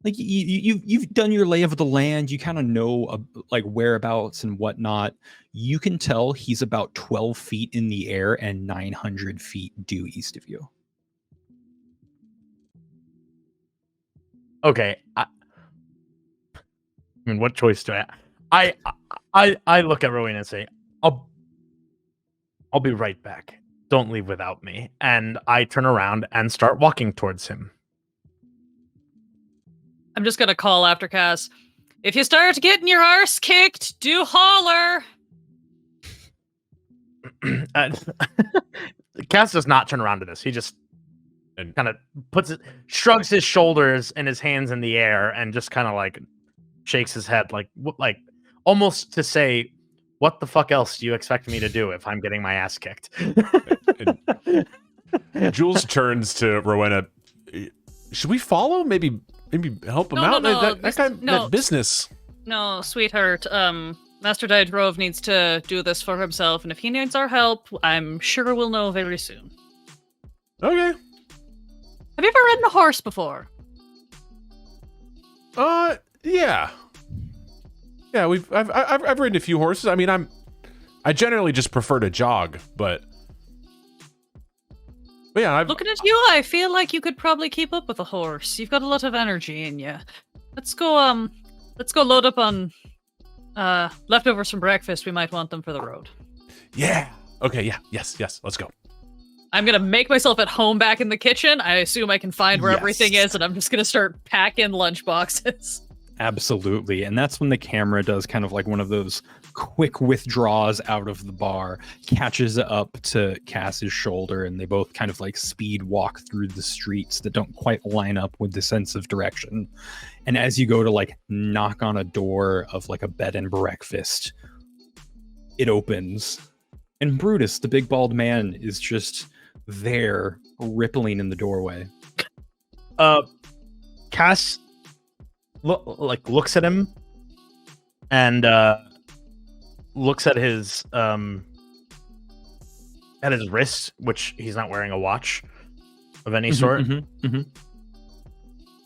Like you've done your lay of the land. You kind of know like whereabouts and whatnot. You can tell he's about 12 feet in the air and 900 feet due east of you. Okay. I mean, what choice do I look at Rowena and say, I'll be right back. Don't leave without me. And I turn around and start walking towards him. I'm just gonna call after Cass. If you start getting your arse kicked, do holler. Cass does not turn around to this. He just kind of shrugs his shoulders and his hands in the air and just kind of like shakes his head, like almost to say, "What the fuck else do you expect me to do if I'm getting my ass kicked?" Jules turns to Rowena. Should we follow? Maybe help him out. No, That business. No, sweetheart. Master Dydrove needs to do this for himself, and if he needs our help, I'm sure we'll know very soon. Okay. Have you ever ridden a horse before? Yeah. Yeah, I've ridden a few horses. I mean, I generally just prefer to jog, but yeah, Looking at you, I feel like you could probably keep up with a horse. You've got a lot of energy in you. Let's go load up on leftovers from breakfast. We might want them for the road. Yeah. Okay, yeah. Yes, let's go. I'm gonna make myself at home back in the kitchen. I assume I can find where everything is, and I'm just gonna start packing lunch boxes. Absolutely. And that's when the camera does kind of like one of those quick withdraws out of the bar, catches up to Cass's shoulder, and they both kind of like speed walk through the streets that don't quite line up with the sense of direction. And as you go to like knock on a door of like a bed and breakfast, it opens. And Brutus, the big bald man, is just there, rippling in the doorway. Cass looks at him and looks at his wrist, which he's not wearing a watch of any sort,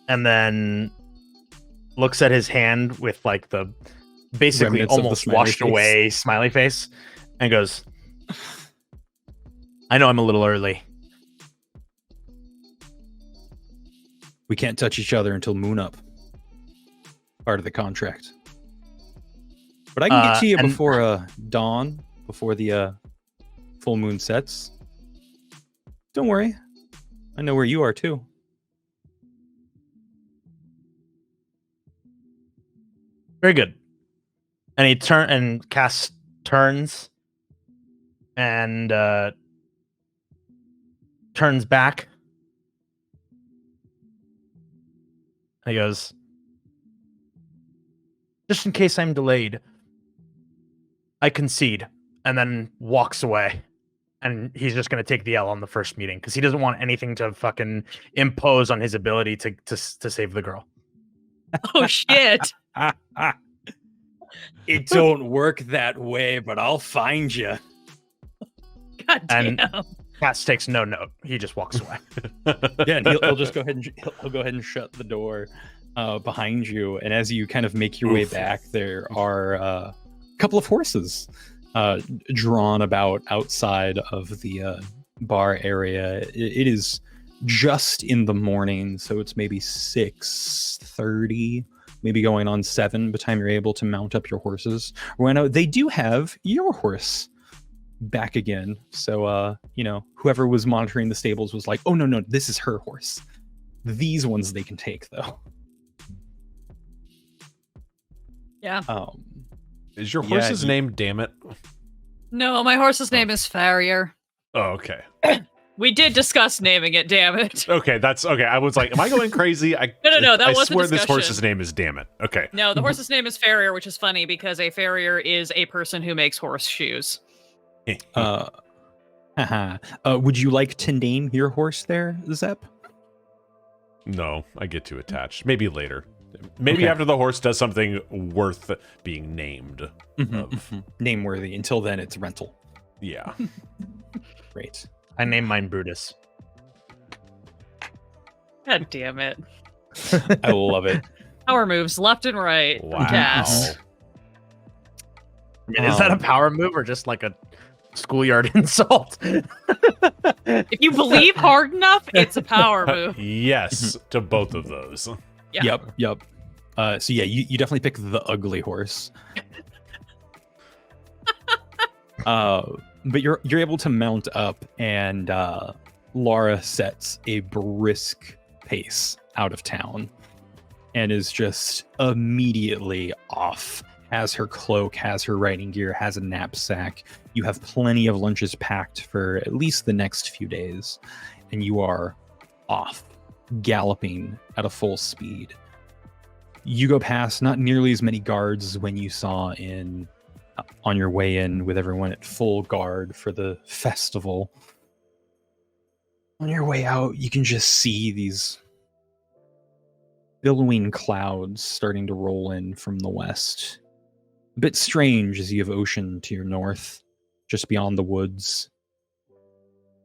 and then looks at his hand with like the basically remnants of the almost smiley washed face. away smiley face, and goes, "I know I'm a little early." We can't touch each other until moon up. Part of the contract. But I can get to you before dawn, before the full moon sets. Don't worry. I know where you are too. Very good. And Cass turns and turns back. And he goes, "Just in case I'm delayed, I concede," and then walks away. And he's just going to take the L on the first meeting because he doesn't want anything to fucking impose on his ability to save the girl. Oh shit! It don't work that way, but I'll find you. God damn. And Cass takes no note. He just walks away. Yeah, and he'll just go ahead and he'll go ahead and shut the door behind you. And as you kind of make your way back, there are couple of horses drawn about outside of the bar area. It is just in the morning, so it's maybe 6:30, maybe going on 7 by the time you're able to mount up your horses. Rowena, they do have your horse back again. So, whoever was monitoring the stables was like, oh, no, this is her horse. These ones they can take, though. Yeah. Is your horse's name Damn It? No, my horse's name is Farrier. Oh, okay. We did discuss naming it, damn it. Okay, that's okay. I was like, am I going crazy? No, that I was a swear this discussion. horse's name is Damn It. Okay. No, the horse's name is Farrier, which is funny because a farrier is a person who makes horseshoes. Would you like to name your horse there, Zep? No, I get too attached. Maybe later. Maybe Okay. after the horse does something worth being named. Nameworthy. Until then, it's rental. Yeah. Great. I named mine Brutus. God damn it. I love it. Power moves left and right. Wow. Cass. I mean, is that a power move or just like a schoolyard insult? If you believe hard enough, it's a power move. Yes, to both of those. Yeah. Yep. So yeah, you definitely pick the ugly horse. But you're able to mount up, and Laura sets a brisk pace out of town, and is just immediately off. Has her cloak, has her riding gear, has a knapsack. You have plenty of lunches packed for at least the next few days, and you are off, galloping at a full speed. You go past not nearly as many guards as when you saw on your way in, with everyone at full guard for the festival. On your way out, you can just see these billowing clouds starting to roll in from the west. A bit strange as you have ocean to your north, just beyond the woods.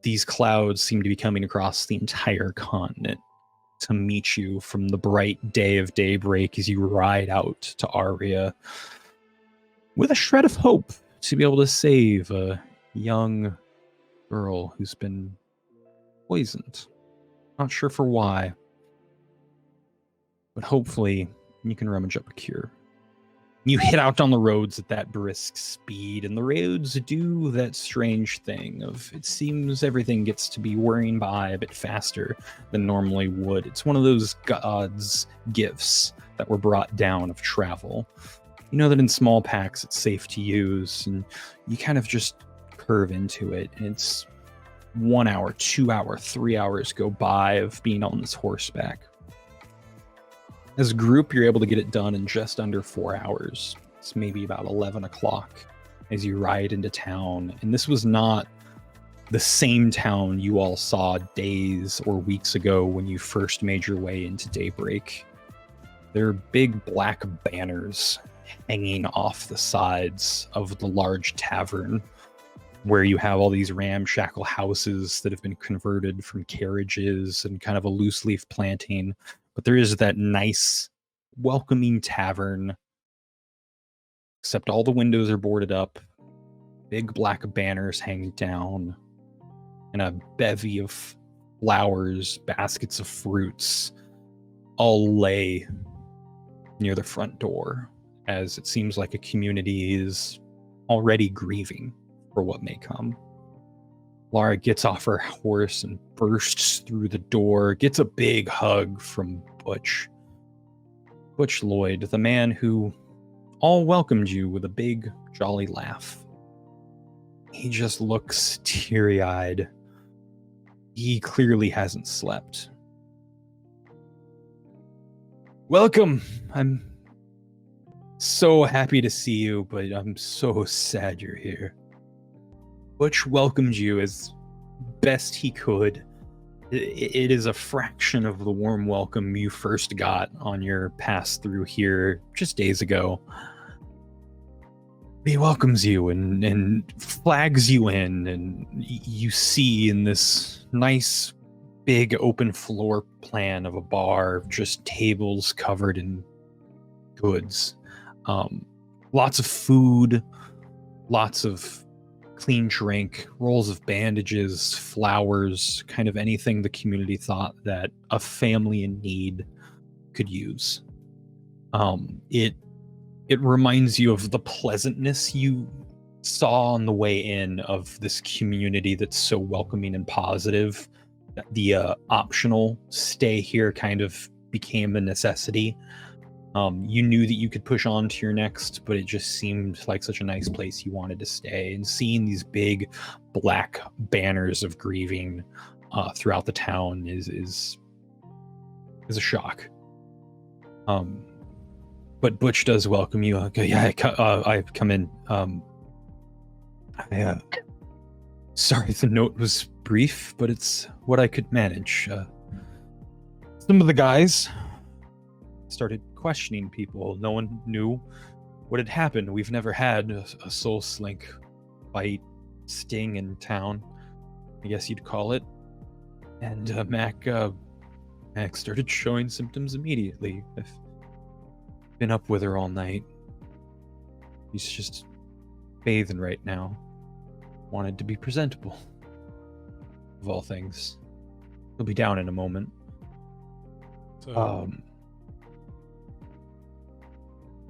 These clouds seem to be coming across the entire continent to meet you from the bright day of daybreak as you ride out to Aria with a shred of hope to be able to save a young girl who's been poisoned. Not sure for why, but hopefully you can rummage up a cure. You hit out on the roads at that brisk speed, and the roads do that strange thing of, it seems everything gets to be whirring by a bit faster than normally would. It's one of those God's gifts that were brought down of travel. You know that in small packs it's safe to use, and you kind of just curve into it, and it's 1 hour, 2 hour, 3 hours go by of being on this horseback. As a group, you're able to get it done in just under 4 hours. It's maybe about 11 o'clock as you ride into town. And this was not the same town you all saw days or weeks ago when you first made your way into Daybreak. There are big black banners hanging off the sides of the large tavern, where you have all these ramshackle houses that have been converted from carriages and kind of a loose leaf planting. But there is that nice, welcoming tavern, except all the windows are boarded up, big black banners hanging down, and a bevy of flowers, baskets of fruits, all lay near the front door, as it seems like a community is already grieving for what may come. Lara gets off her horse and bursts through the door, gets a big hug from Butch. Butch Lloyd, the man who all welcomed you with a big, jolly laugh. He just looks teary-eyed. He clearly hasn't slept. Welcome. I'm so happy to see you, but I'm so sad you're here. Butch welcomed you as best he could. It is a fraction of the warm welcome you first got on your pass through here just days ago. He welcomes you and flags you in, and you see in this nice big open floor plan of a bar, just tables covered in goods. lots of food, lots of clean drink, rolls of bandages, flowers, kind of anything the community thought that a family in need could use. It reminds you of the pleasantness you saw on the way in of this community that's so welcoming and positive. The optional stay here kind of became a necessity. You knew that you could push on to your next, but it just seemed like such a nice place you wanted to stay. And seeing these big black banners of grieving throughout the town is a shock. But Butch does welcome you. Okay, yeah, I come in. Sorry, the note was brief, but it's what I could manage. Some of the guys started questioning people. No one knew what had happened. We've never had a soul slink bite, sting in town, I guess you'd call it. And Mac started showing symptoms immediately. I've been up with her all night. He's just bathing right now. Wanted to be presentable. Of all things. He'll be down in a moment. So,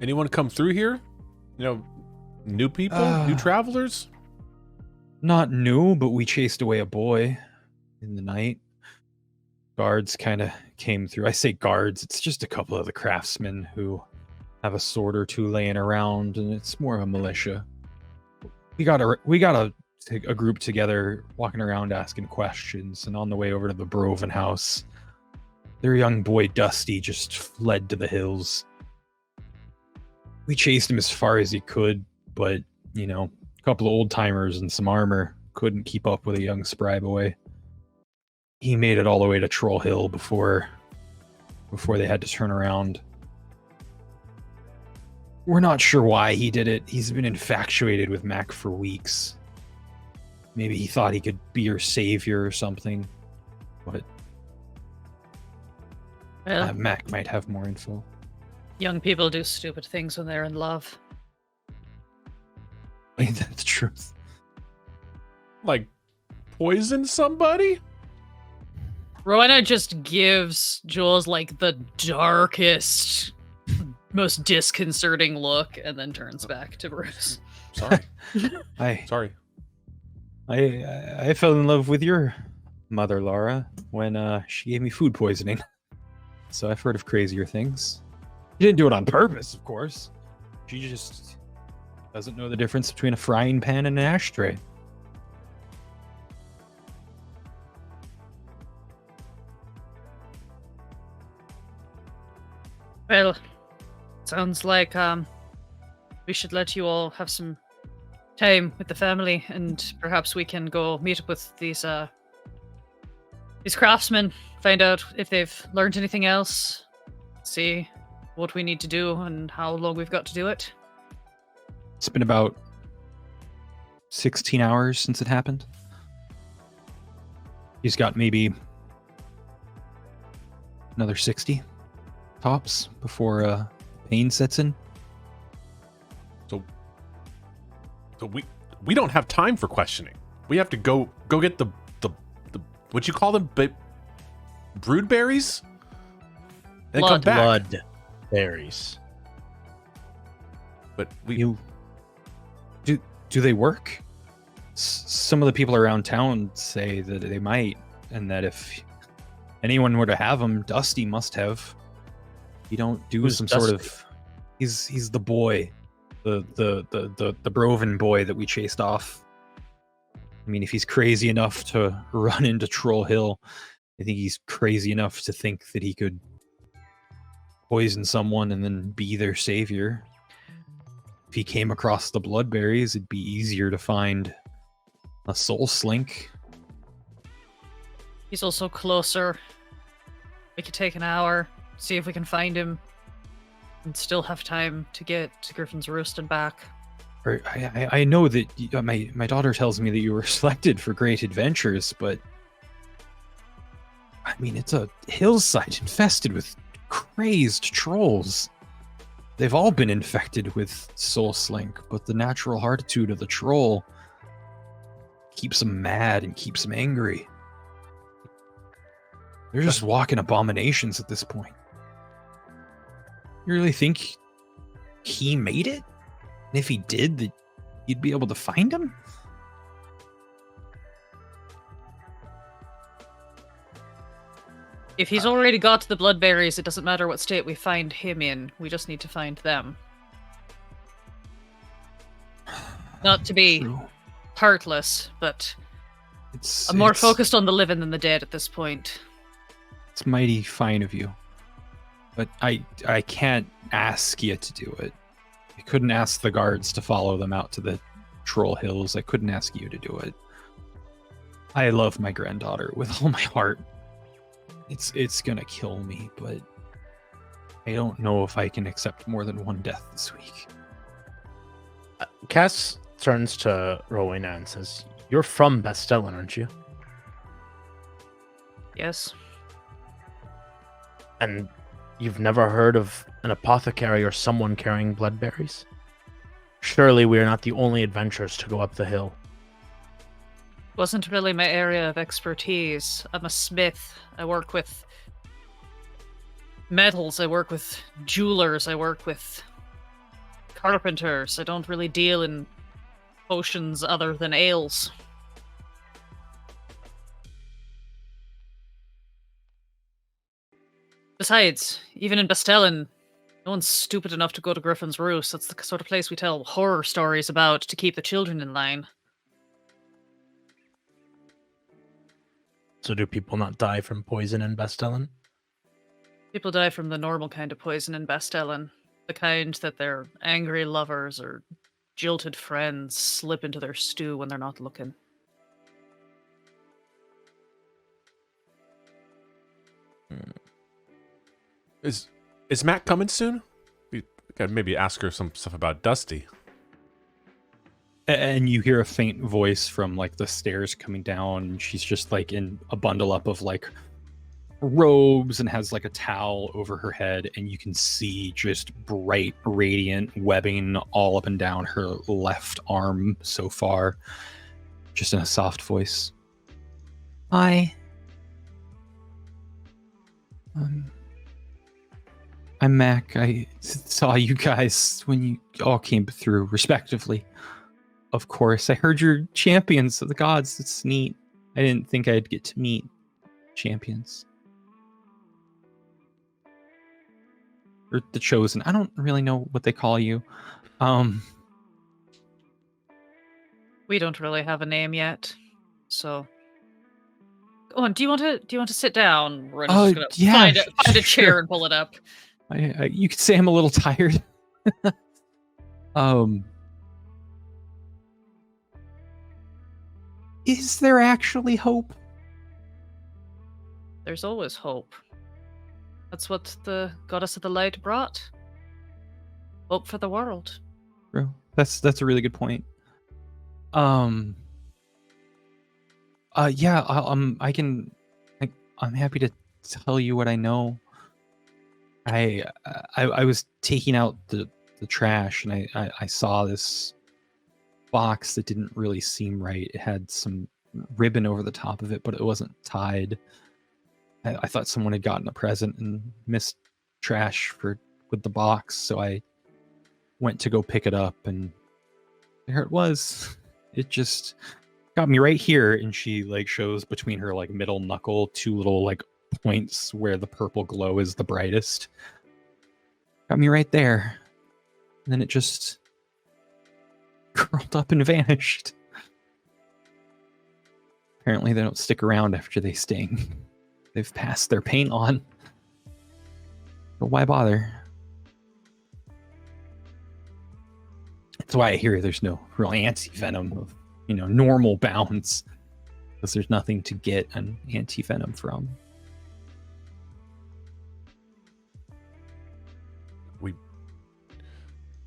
anyone come through here? New people? New travelers? Not new, but we chased away a boy in the night. Guards kind of came through. I say guards, it's just a couple of the craftsmen who have a sword or two laying around, and it's more of a militia. We got a group together, walking around asking questions, and on the way over to the Broven house, their young boy Dusty just fled to the hills. We chased him as far as he could, but, a couple of old-timers and some armor couldn't keep up with a young spry boy. He made it all the way to Troll Hill before they had to turn around. We're not sure why he did it. He's been infatuated with Mac for weeks. Maybe he thought he could be your savior or something. But Mac might have more info. Young people do stupid things when they're in love. Ain't that the truth? Like, poison somebody? Rowena just gives Jules the darkest, most disconcerting look, and then turns back to Bruce. Sorry. Sorry. I fell in love with your mother, Laura, when she gave me food poisoning. So I've heard of crazier things. She didn't do it on purpose, of course. She just doesn't know the difference between a frying pan and an ashtray. Well, sounds like we should let you all have some time with the family, and perhaps we can go meet up with these craftsmen, find out if they've learned anything else, see what we need to do and how long we've got to do it. It's been about 16 hours since it happened. He's got maybe another 60 tops before pain sets in. So we don't have time for questioning. We have to go get the what you call them, brood berries, and then come back. Blood berries. But Do they work? Some of the people around town say that they might, and that if anyone were to have them, Dusty must have. You don't do Who's some Dusty? sort of. He's the boy, the Broven boy that we chased off. I mean, if he's crazy enough to run into Troll Hill, I think he's crazy enough to think that he could poison someone and then be their savior. If he came across the bloodberries, it'd be easier to find a soul slink. He's also closer. We could take an hour, see if we can find him, and still have time to get to Griffin's Roost and back. I know that my daughter tells me that you were selected for great adventures, but I mean, it's a hillside infested with crazed trolls. They've all been infected with soul slink, but the natural heartitude of the troll keeps them mad and keeps them angry. They're just walking abominations at this point. You really think he made it? And if he did, that you'd be able to find him? If he's already got the bloodberries, it doesn't matter what state we find him in. We just need to find them. Not to be True. heartless, but I'm more It's- focused on the living than the dead at this point. It's mighty fine of you. But I can't ask you to do it. I couldn't ask the guards to follow them out to the Troll Hills. I couldn't ask you to do it. I love my granddaughter with all my heart. It's gonna kill me, but I don't know if I can accept more than one death this week. Cass turns to Rowena and says, "You're from Bastellan, aren't you?" Yes. And you've never heard of an apothecary or someone carrying bloodberries? Surely we are not the only adventurers to go up the hill. Wasn't really my area of expertise. I'm a smith. I work with metals. I work with jewelers. I work with carpenters. I don't really deal in potions other than ales. Besides, even in Bastellan, no one's stupid enough to go to Griffin's Roost. That's the sort of place we tell horror stories about to keep the children in line. So do people not die from poison in Bastellan? People die from the normal kind of poison in Bastellan. The kind that their angry lovers or jilted friends slip into their stew when they're not looking. Is Matt coming soon? We could maybe ask her some stuff about Dusty. And you hear a faint voice from like the stairs coming down, and she's just like in a bundle up of like robes and has like a towel over her head, and you can see just bright radiant webbing all up and down her left arm so far, just in a soft voice. Hi. I'm Mac. I saw you guys when you all came through respectively. Of course, I heard you're champions of the gods. It's neat. I didn't think I'd get to meet champions. Or the chosen. I don't really know what they call you. We don't really have a name yet, so. Go on. Do you want to sit down? We're just gonna yeah, find a chair sure. and pull it up. You could say I'm a little tired. Is there actually hope? There's always hope. That's what the goddess of the light brought. Hope for the world. Bro, that's a really good point. I'm happy to tell you what I know. I was taking out the trash, and I saw this box that didn't really seem right. It had some ribbon over the top of it, but it wasn't tied. I thought someone had gotten a present and missed trash with the box, so I went to go pick it up, and there it was. It just got me right here, and she like shows between her like middle knuckle two little like points where the purple glow is the brightest. Got me right there. And then it just curled up and vanished. Apparently they don't stick around after they sting. They've passed their paint on. But why bother? That's why I hear there's no real anti-venom of, normal bounds. Because there's nothing to get an anti-venom from.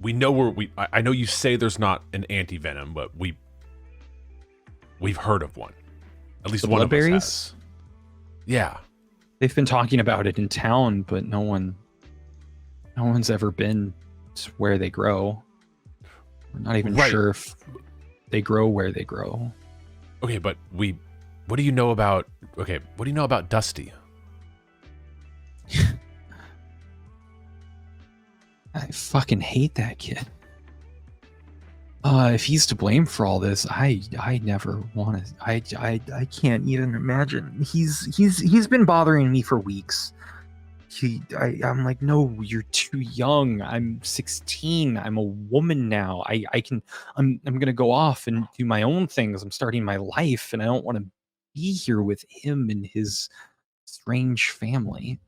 We know I know you say there's not an anti-venom, but we've heard of one. At least The one of us bloodberries? has. Yeah. They've been talking about it in town, but no one's ever been where they grow. We're not even Right. sure if they grow where they grow. Okay, but what do you know about Dusty? I fucking hate that kid. If he's to blame for all this, I never want to. I can't even imagine. He's been bothering me for weeks. I'm like, no, you're too young. I'm 16. I'm a woman now. I'm gonna go off and do my own things. I'm starting my life, and I don't want to be here with him and his strange family.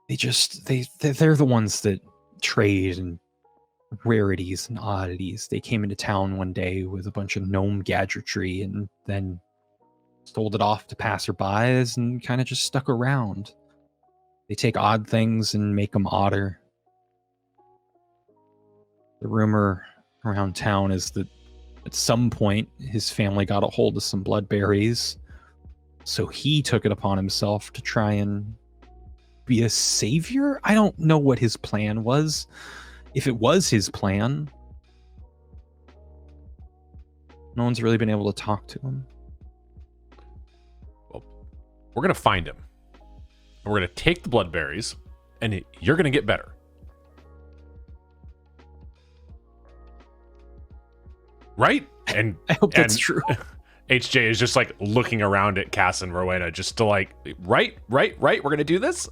They're the ones that trade and rarities and oddities. They came into town one day with a bunch of gnome gadgetry and then sold it off to passerbys and kind of just stuck around. They take odd things and make them odder. The rumor around town is that at some point his family got a hold of some bloodberries, so he took it upon himself to try and be a savior. I don't know what his plan was. If it was his plan, no one's really been able to talk to him. Well, we're gonna find him. And we're gonna take the bloodberries, and you're gonna get better. Right? And I hope that's true. HJ is just like looking around at Cass and Rowena just to like, right, we're gonna do this.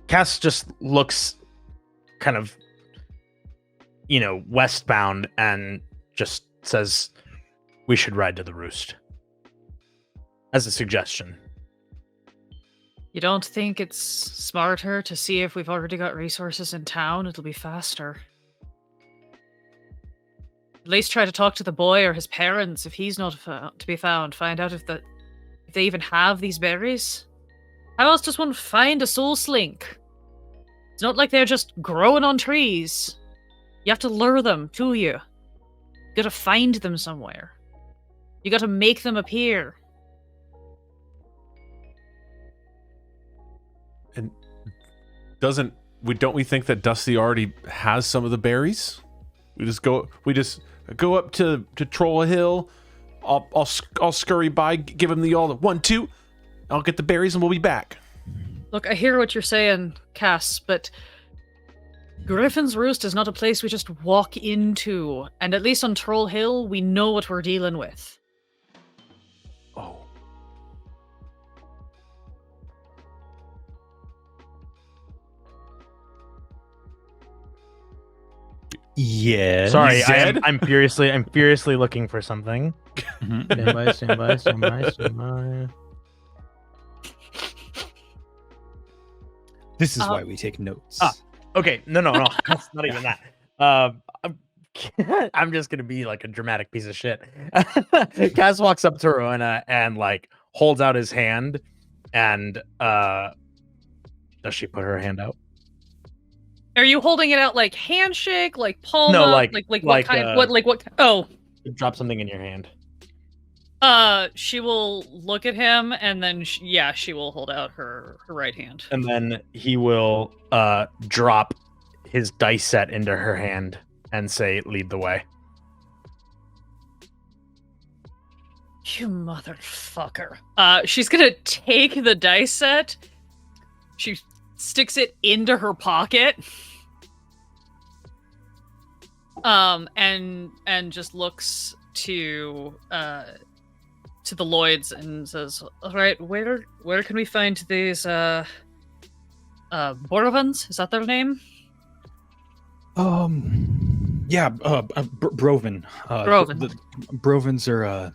Cass just looks kind of, westbound and just says, we should ride to the Roost. As a suggestion. You don't think it's smarter to see if we've already got resources in town? It'll be faster. At least try to talk to the boy or his parents if he's not to be found. Find out if they even have these berries. How else does one find a soul slink? It's not like they're just growing on trees. You have to lure them to you. You gotta find them somewhere. You gotta make them appear. And don't we think that Dusty already has some of the berries? We just go up to Troll Hill. I'll scurry by, give him the 1, 2. I'll get the berries and we'll be back. Look, I hear what you're saying, Cass, but Griffin's Roost is not a place we just walk into. And at least on Troll Hill, we know what we're dealing with. Oh. Yeah. Sorry, Zed? I'm furiously looking for something. Mhm. Stand by. This is why we take notes. Okay, no, that's not even that. I'm just gonna be like a dramatic piece of shit. Cass walks up to Rowena and like holds out his hand, and does she put her hand out? Are you holding it out like handshake, like palm No, up, like what kind? What? Oh, Drop something in your hand. she will look at him and then she will hold out her right hand. And then he will drop his dice set into her hand and say, "Lead the way." You motherfucker. She's gonna take the dice set. She sticks it into her pocket. And just looks to the Lloyds and says, "All right, where can we find these Dwarvens? Is that their name?" Yeah, Broven. Broven. The Brovens are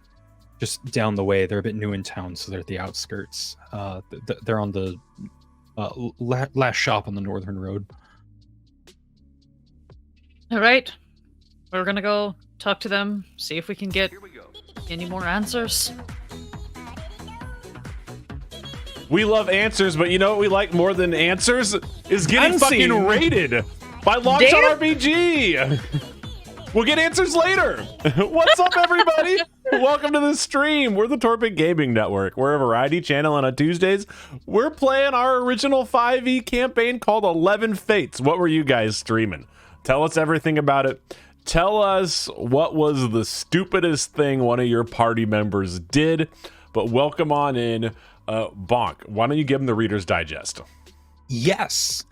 just down the way. They're a bit new in town, so they're at the outskirts. They're on the last shop on the northern road. All right, we're gonna go talk to them, see if we can get any more answers. We love answers, but you know what we like more than answers is getting fucking raided by Long Shot RPG. We'll get answers later. What's up, everybody? Welcome to the stream. We're the Torpid Gaming Network. We're a variety channel, and on Tuesdays, we're playing our original 5e campaign called 11 Fates. What were you guys streaming? Tell us everything about it. Tell us what was the stupidest thing one of your party members did. But welcome on in, Bonk. Why don't you give them the Reader's Digest? Yes.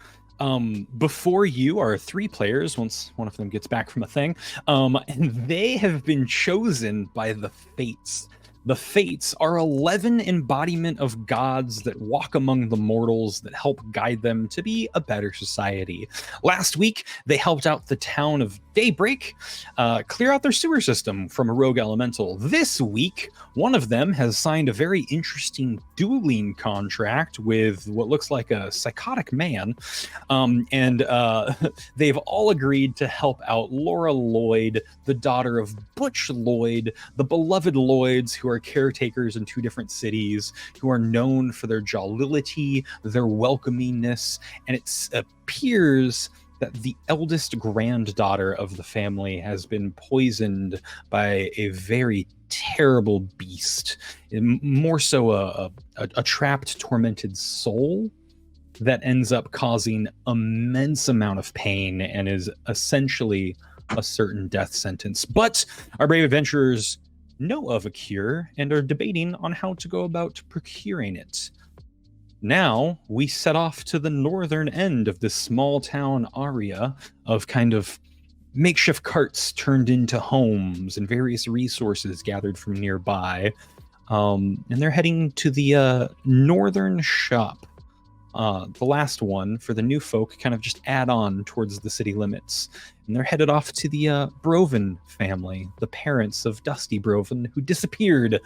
Before you are 3 players, once one of them gets back from a thing, and they have been chosen by the Fates. The Fates are 11 embodiment of gods that walk among the mortals that help guide them to be a better society. Last week, they helped out the town of Daybreak clear out their sewer system from a rogue elemental. This week, one of them has signed a very interesting dueling contract with what looks like a psychotic man, and they've all agreed to help out Laura Lloyd, the daughter of Butch Lloyd, the beloved Lloyds who are caretakers in 2 different cities, who are known for their jollity, their welcomingness, and it appears that the eldest granddaughter of the family has been poisoned by a very terrible beast, more so a trapped, tormented soul that ends up causing immense amount of pain and is essentially a certain death sentence. But our brave adventurers know of a cure and are debating on how to go about procuring it. Now we set off to the northern end of this small town area of kind of makeshift carts turned into homes and various resources gathered from nearby. And they're heading to the northern shop. The last one for the new folk kind of just add on towards the city limits. And they're headed off to the Broven family, the parents of Dusty Broven, who disappeared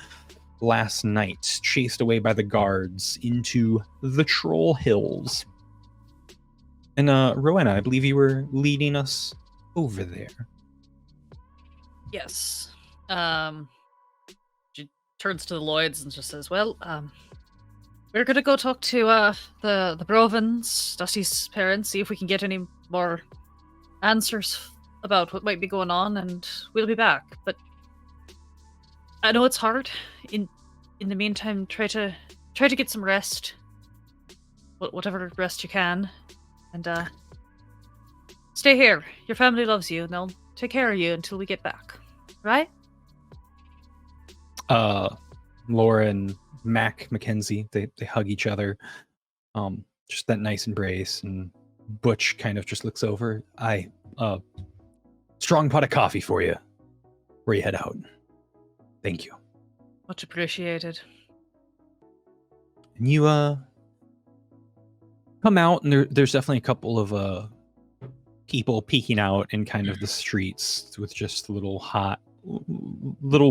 last night, chased away by the guards into the Troll Hills. And Rowena, I believe you were leading us over there. Yes. She turns to the Lloyds and just says, well, we're gonna go talk to the Brovens, Dusty's parents, see if we can get any more answers about what might be going on, and we'll be back. But I know it's hard. In the meantime, try to get some rest. Whatever rest you can. And stay here. Your family loves you, and they'll take care of you until we get back. Right? Laura and Mackenzie, they hug each other. Just that nice embrace, and Butch kind of just looks over. Strong pot of coffee for you before you head out. Thank you. Much appreciated. And you come out, and there's definitely a couple of people peeking out in kind of the streets with just little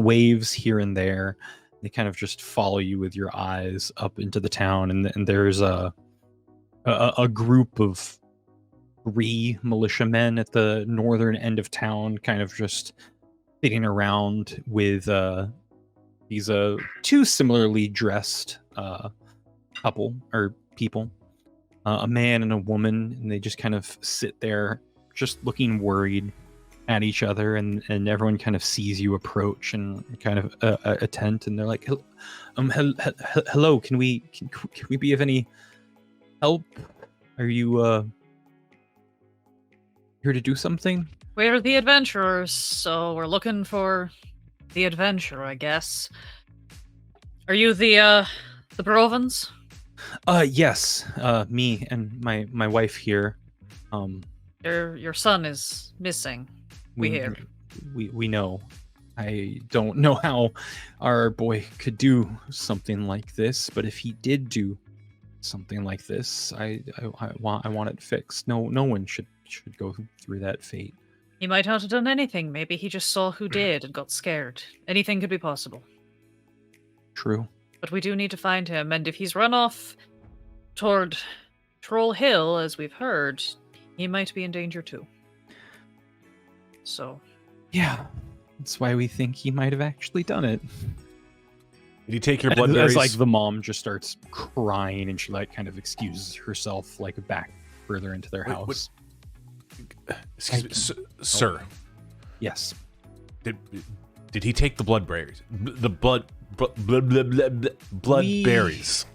waves here and there. They kind of just follow you with your eyes up into the town, and there's a group of 3 militiamen at the northern end of town, kind of just sitting around with these 2 similarly dressed couple or people, a man and a woman, and they just kind of sit there, just looking worried at each other, and everyone kind of sees you approach and kind of attent, and they're like, hello, can we be of any help? Are you here to do something? We're the adventurers, so we're looking for the adventure, I guess. Are you the Brovens? Yes, me and my wife here. Your son is missing. We hear. We know. I don't know how our boy could do something like this, but if he did do something like this, I want it fixed. No one should go through that fate. He might not have done anything. Maybe he just saw who did and got scared. Anything could be possible. True. But we do need to find him, and if he's run off toward Troll Hill, as we've heard, he might be in danger too. So... yeah, that's why we think he might have actually done it. Did he take your And bloodberries? as like the mom just starts crying, and she like kind of excuses herself like back further into their house. Excuse me, sir. Yes. Did he take the blood berries? The blood berries.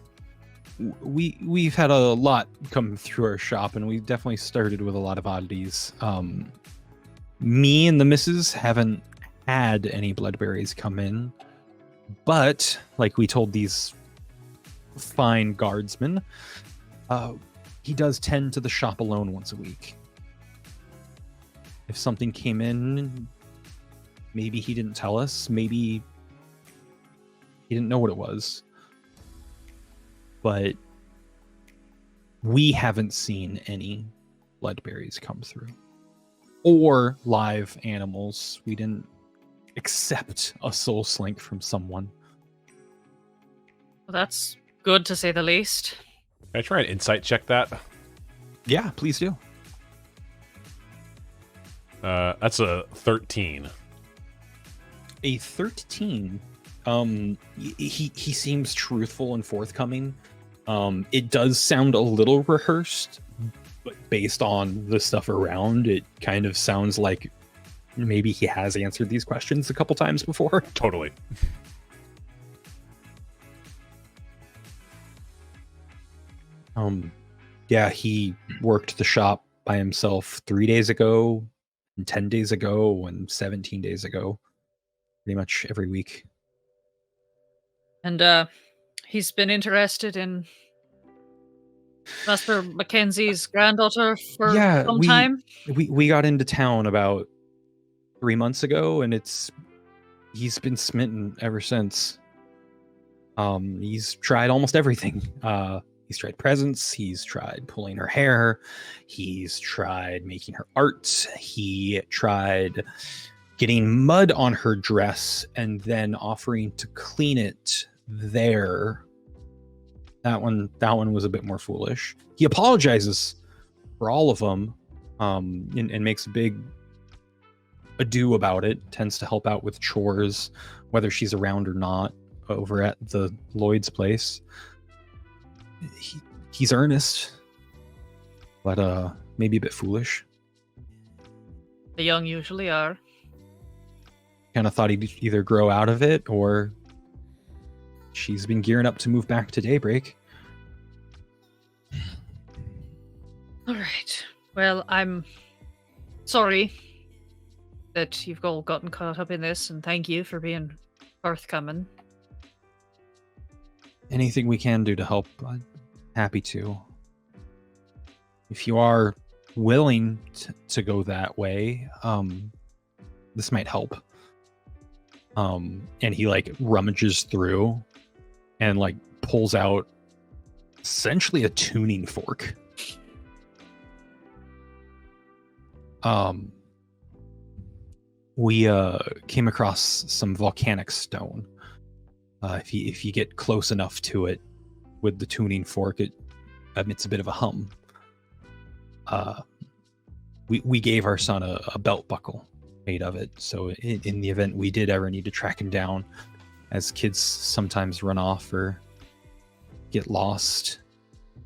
We've had a lot come through our shop, and we definitely started with a lot of oddities. Me and the missus haven't had any bloodberries come in, but like we told these fine guardsmen, he does tend to the shop alone once a week. If something came in, maybe he didn't tell us, maybe he didn't know what it was, but we haven't seen any bloodberries come through. Or live animals. We didn't accept a soul slink from someone. Well, that's good to say the least. Can I try and insight check that? Yeah, please do. That's a 13. A 13. He seems truthful and forthcoming. It does sound a little rehearsed, but based on the stuff around, it kind of sounds like maybe he has answered these questions a couple times before. Totally. Yeah, he worked the shop by himself 3 days ago, and 10 days ago, and 17 days ago. Pretty much every week. And he's been interested in Master Mackenzie's granddaughter for some time. We got into town about 3 months ago, and he's been smitten ever since. He's tried almost everything. He's tried presents, he's tried pulling her hair, he's tried making her art, he tried getting mud on her dress and then offering to clean it there. That one was a bit more foolish. He apologizes for all of them, and makes a big ado about it. Tends to help out with chores, whether she's around or not, over at the Lloyd's place. He's earnest, but maybe a bit foolish. The young usually are. Kind of thought he'd either grow out of it, or she's been gearing up to move back to Daybreak. All right. Well, I'm sorry that you've all gotten caught up in this, and thank you for being forthcoming. Anything we can do to help, I'm happy to. If you are willing to go that way, this might help. And he like rummages through and like pulls out essentially a tuning fork. We came across some volcanic stone. If you get close enough to it with the tuning fork, it emits a bit of a hum. We gave our son a belt buckle made of it, so in the event we did ever need to track him down, as kids sometimes run off or get lost.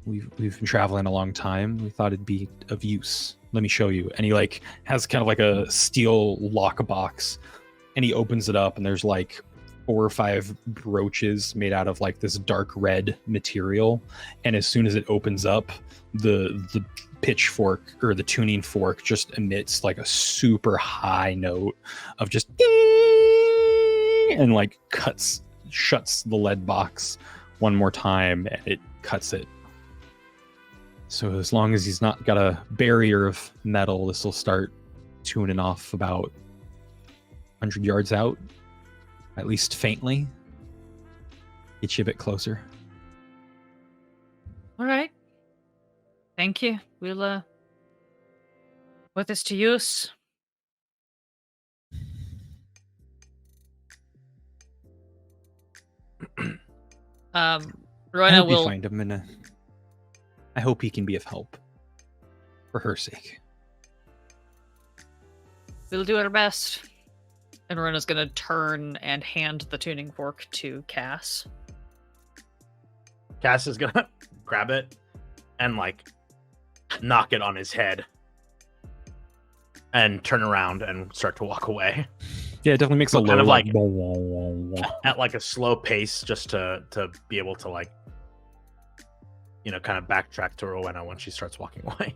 We've been traveling a long time. We thought it'd be of use. Let me show you. And he like has kind of like a steel lock box, and he opens it up, and there's like 4 or 5 brooches made out of like this dark red material. And as soon as it opens up, the pitchfork or the tuning fork just emits like a super high note of just and like shuts the lead box one more time, and it cuts it. So as long as he's not got a barrier of metal, this will start tuning off about 100 yards out, at least faintly. Get you a bit closer. All right. Thank you. We'll put this to use. I Rowena hope you will find him, and I hope he can be of help for her sake. we'll do our best. And Rowena's gonna turn and hand the tuning fork to Cass. Cass is gonna grab it and like knock it on his head. and turn around and start to walk away Yeah, it definitely makes a Kind low of like- wah, wah, wah, wah. at like a slow pace, just to be able to like, kind of backtrack to Rowena when she starts walking away.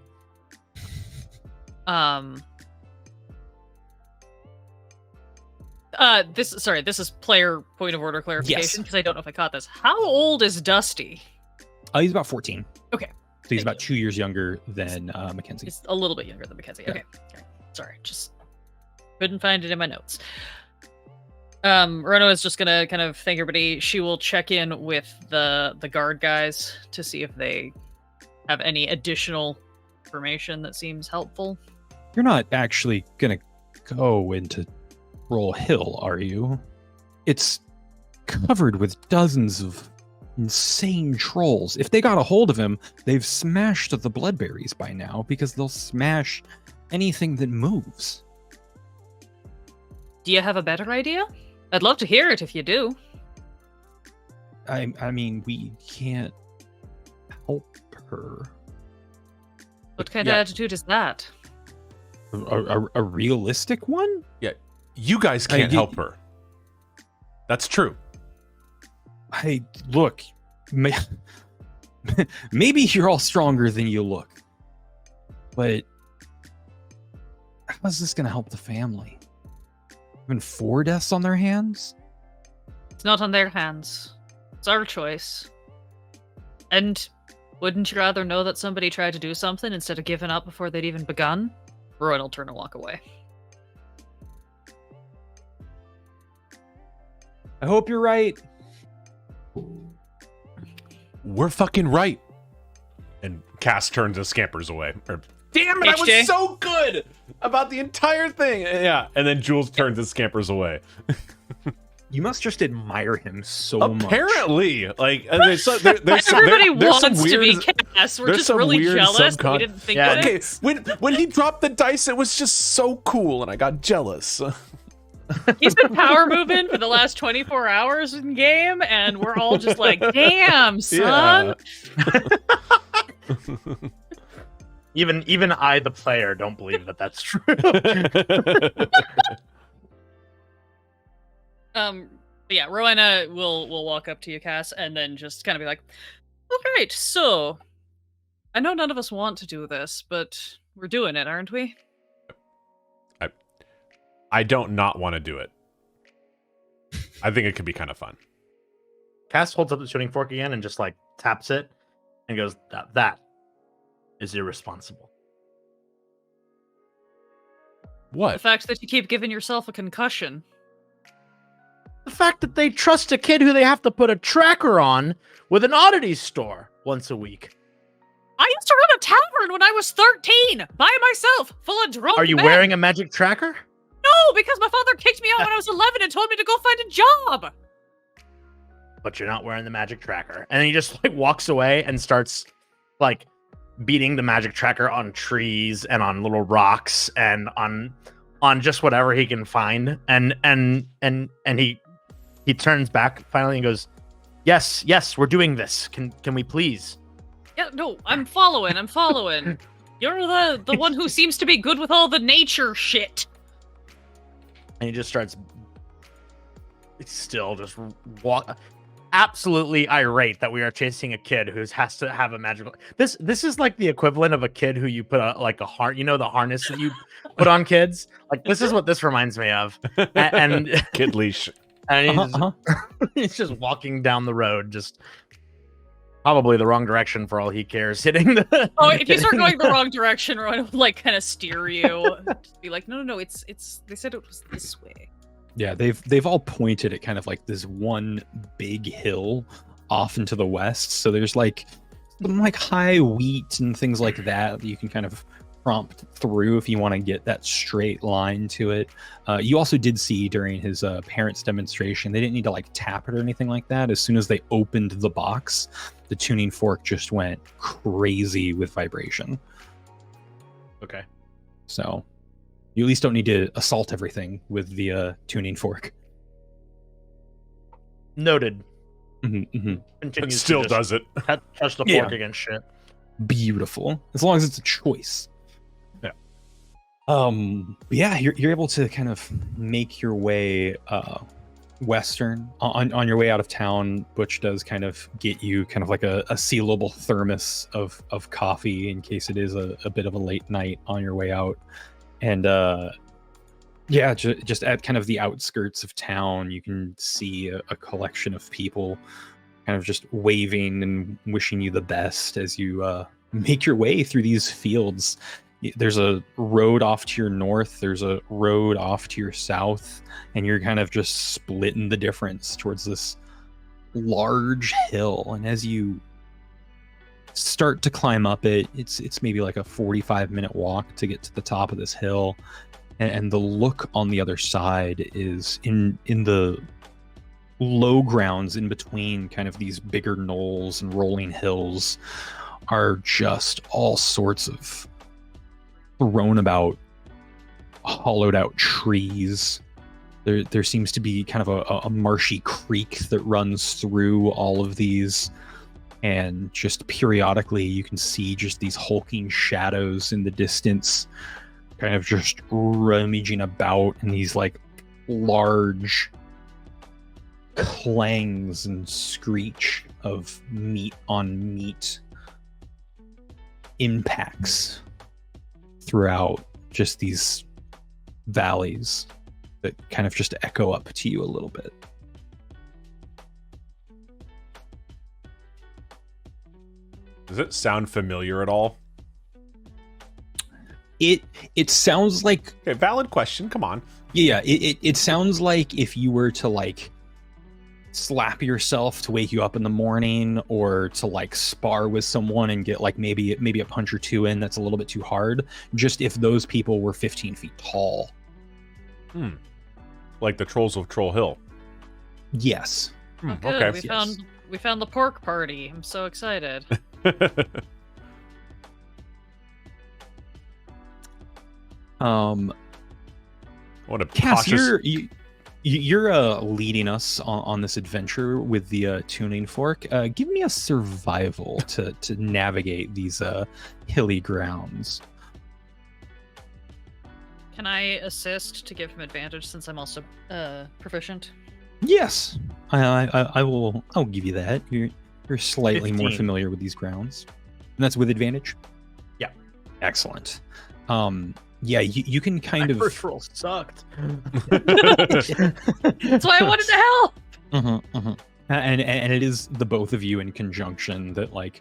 This is player point of order clarification Yes. because I don't know if I caught this. How old is Dusty? He's about 14. Okay. So he's Thank about 2 years younger than Mackenzie. He's a little bit younger than Mackenzie. Yeah. Okay. Sorry, just couldn't find it in my notes. Rowena is just gonna kind of thank everybody. She will check in with the guard guys to see if they have any additional information that seems helpful. You're not actually gonna go into Roll Hill, are you? It's covered with dozens of insane trolls. If they got a hold of him, they've smashed the bloodberries by now because they'll smash anything that moves. Do you have a better idea? I'd love to hear it if you do. I mean, we can't help her. What kind Yeah. of attitude is that? A realistic one? You guys can't help her. That's true. Hey, look, maybe you're all stronger than you look, but how's this going to help the family? Having 4 deaths on their hands? It's not on their hands. It's our choice. And wouldn't you rather know that somebody tried to do something instead of giving up before they'd even begun? Rowan will turn and walk away. I hope you're right. We're fucking right. And Cass turns and scampers away. Damn it, I HJ. was so good about the entire thing. Yeah. And then Jules turns and scampers away. You must just admire him so much. Apparently. Like, there's some Everybody wants some to be weird, Cass. We're there's just some really weird jealous that we subcon- didn't think Yeah, of Okay, it. when he dropped the dice, it was just so cool, and I got jealous. He's been power moving for the last 24 hours in game, and we're all just like, damn, son. Even I, the player, don't believe that that's true. But yeah, Rowena will walk up to you, Cass, and then just kind of be like, all right, so I know none of us want to do this, but we're doing it, aren't we? I don't not want to do it. I think it could be kind of fun. Cass holds up the tuning fork again and just like taps it and goes, that is irresponsible. The What? fact that you keep giving yourself a concussion. The fact that they trust a kid who they have to put a tracker on with an oddities store once a week. I used to run a tavern when I was 13, by myself, full of drunk Are you men. wearing a magic tracker? No, because my father kicked me out when I was 11 and told me to go find a job. But you're not wearing the magic tracker. And then he just like walks away and starts like beating the magic tracker on trees and on little rocks and on just whatever he can find. And he turns back finally and goes, Yes, we're doing this. Can we please? Yeah, no, I'm following. You're the one who seems to be good with all the nature shit. And he just starts still just walk absolutely irate that we are chasing a kid who has to have a magical this is like the equivalent of a kid who you put the harness that you put on kids. Like this is what this reminds me of. And Kid leash. and he's just walking down the road, just probably the wrong direction for all he cares, hitting the Oh, if you start going the wrong direction, Rowan will like kind of steer you. Just be like, no, it's they said it was this way. Yeah, they've all pointed at kind of like this one big hill off into the west. So there's like some like high wheat and things like that you can kind of prompt through if you want to get that straight line to it. You also did see during his parents' demonstration, they didn't need to like tap it or anything like that. As soon as they opened the box, the tuning fork just went crazy with vibration. Okay. So you at least don't need to assault everything with the tuning fork. Noted. Mm-hmm. It Continues still to just does it. touch the Yeah. fork against shit. Beautiful. As long as it's a choice. Yeah, you're able to kind of make your way western. On your way out of town, Butch does kind of get you kind of like a sealable thermos of coffee in case it is a bit of a late night on your way out. And yeah, just at kind of the outskirts of town, you can see a collection of people kind of just waving and wishing you the best as you make your way through these fields. There's a road off to your north, there's a road off to your south, and you're kind of just splitting the difference towards this large hill. And as you start to climb up it, it's maybe like a 45-minute walk to get to the top of this hill. And the look on the other side is in the low grounds in between kind of these bigger knolls and rolling hills are just all sorts of thrown about hollowed out trees. There seems to be kind of a marshy creek that runs through all of these, and just periodically you can see just these hulking shadows in the distance kind of just rummaging about in these like large clangs and screech of meat on meat impacts throughout just these valleys that kind of just echo up to you a little bit. Does it sound familiar at all? It sounds like... Okay, valid question. Come on. Yeah, it sounds like if you were to like slap yourself to wake you up in the morning, or to like spar with someone and get like maybe a punch or two in that's a little bit too hard, just if those people were 15 feet tall. Like the trolls of Troll Hill. Yes. Oh, good. Okay. We found the pork party. I'm so excited. What a Cass, cautious... you're leading us on this adventure with the tuning fork. Give me a survival to navigate these hilly grounds. Can I assist to give him advantage since I'm also proficient? Yes, I will. I'll give you that. You're slightly more 15. familiar with these grounds, and that's with advantage. Yeah. Excellent. Yeah, you can kind My of. first roll sucked. That's why I wanted to help. And it is the both of you in conjunction that like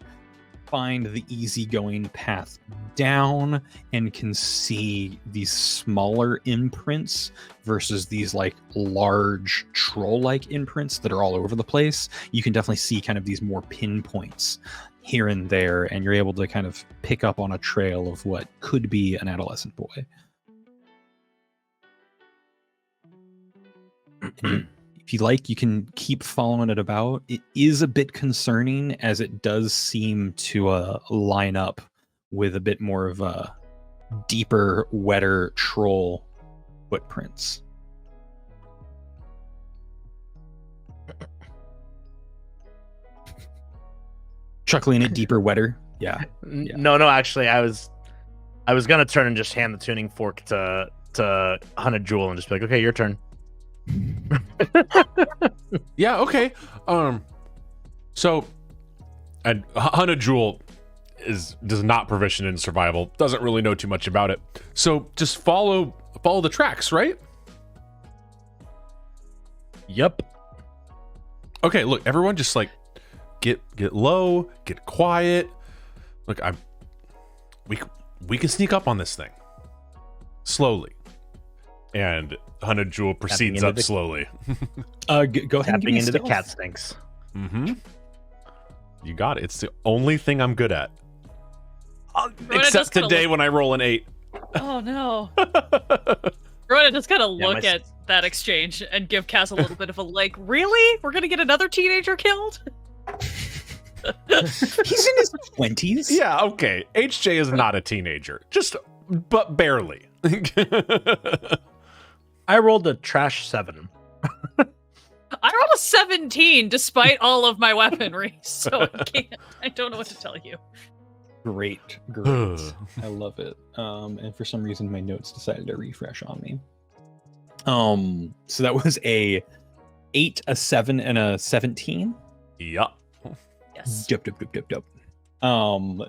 find the easygoing path down and can see these smaller imprints versus these like large troll-like imprints that are all over the place. You can definitely see kind of these more pinpoints here and there, and you're able to kind of pick up on a trail of what could be an adolescent boy. If you like, you can keep following it about. It is a bit concerning as it does seem to line up with a bit more of a deeper, wetter troll footprints. Chuckling at deeper, wetter. Yeah. No, actually, I was gonna turn and just hand the tuning fork to Hunted Jewel and just be like, okay, your turn. Yeah, okay. So, and Hunted Jewel does not proficient in survival, doesn't really know too much about it. So just follow the tracks, right? Yep. Okay, look, everyone just like get low, get quiet. Look, we can sneak up on this thing slowly. And Hunted Jewel proceeds up slowly. Go ahead and give Tapping me into the stealth. cat stinks. Mm-hmm. You got it. It's the only thing I'm good at. Rowena Except just kinda today when I roll an 8. Oh no. Rowena just kind of Yeah, look at that exchange and give Cass a little bit of a like, really? We're gonna get another teenager killed? He's in his 20s. Yeah, okay. HJ is not a teenager. But barely. I rolled a trash 7. I rolled a 17 despite all of my weaponry, so I don't know what to tell you. Great. I love it. And for some reason, my notes decided to refresh on me. So that was a 8, a 7, and a 17. Yup. Yes. Dope.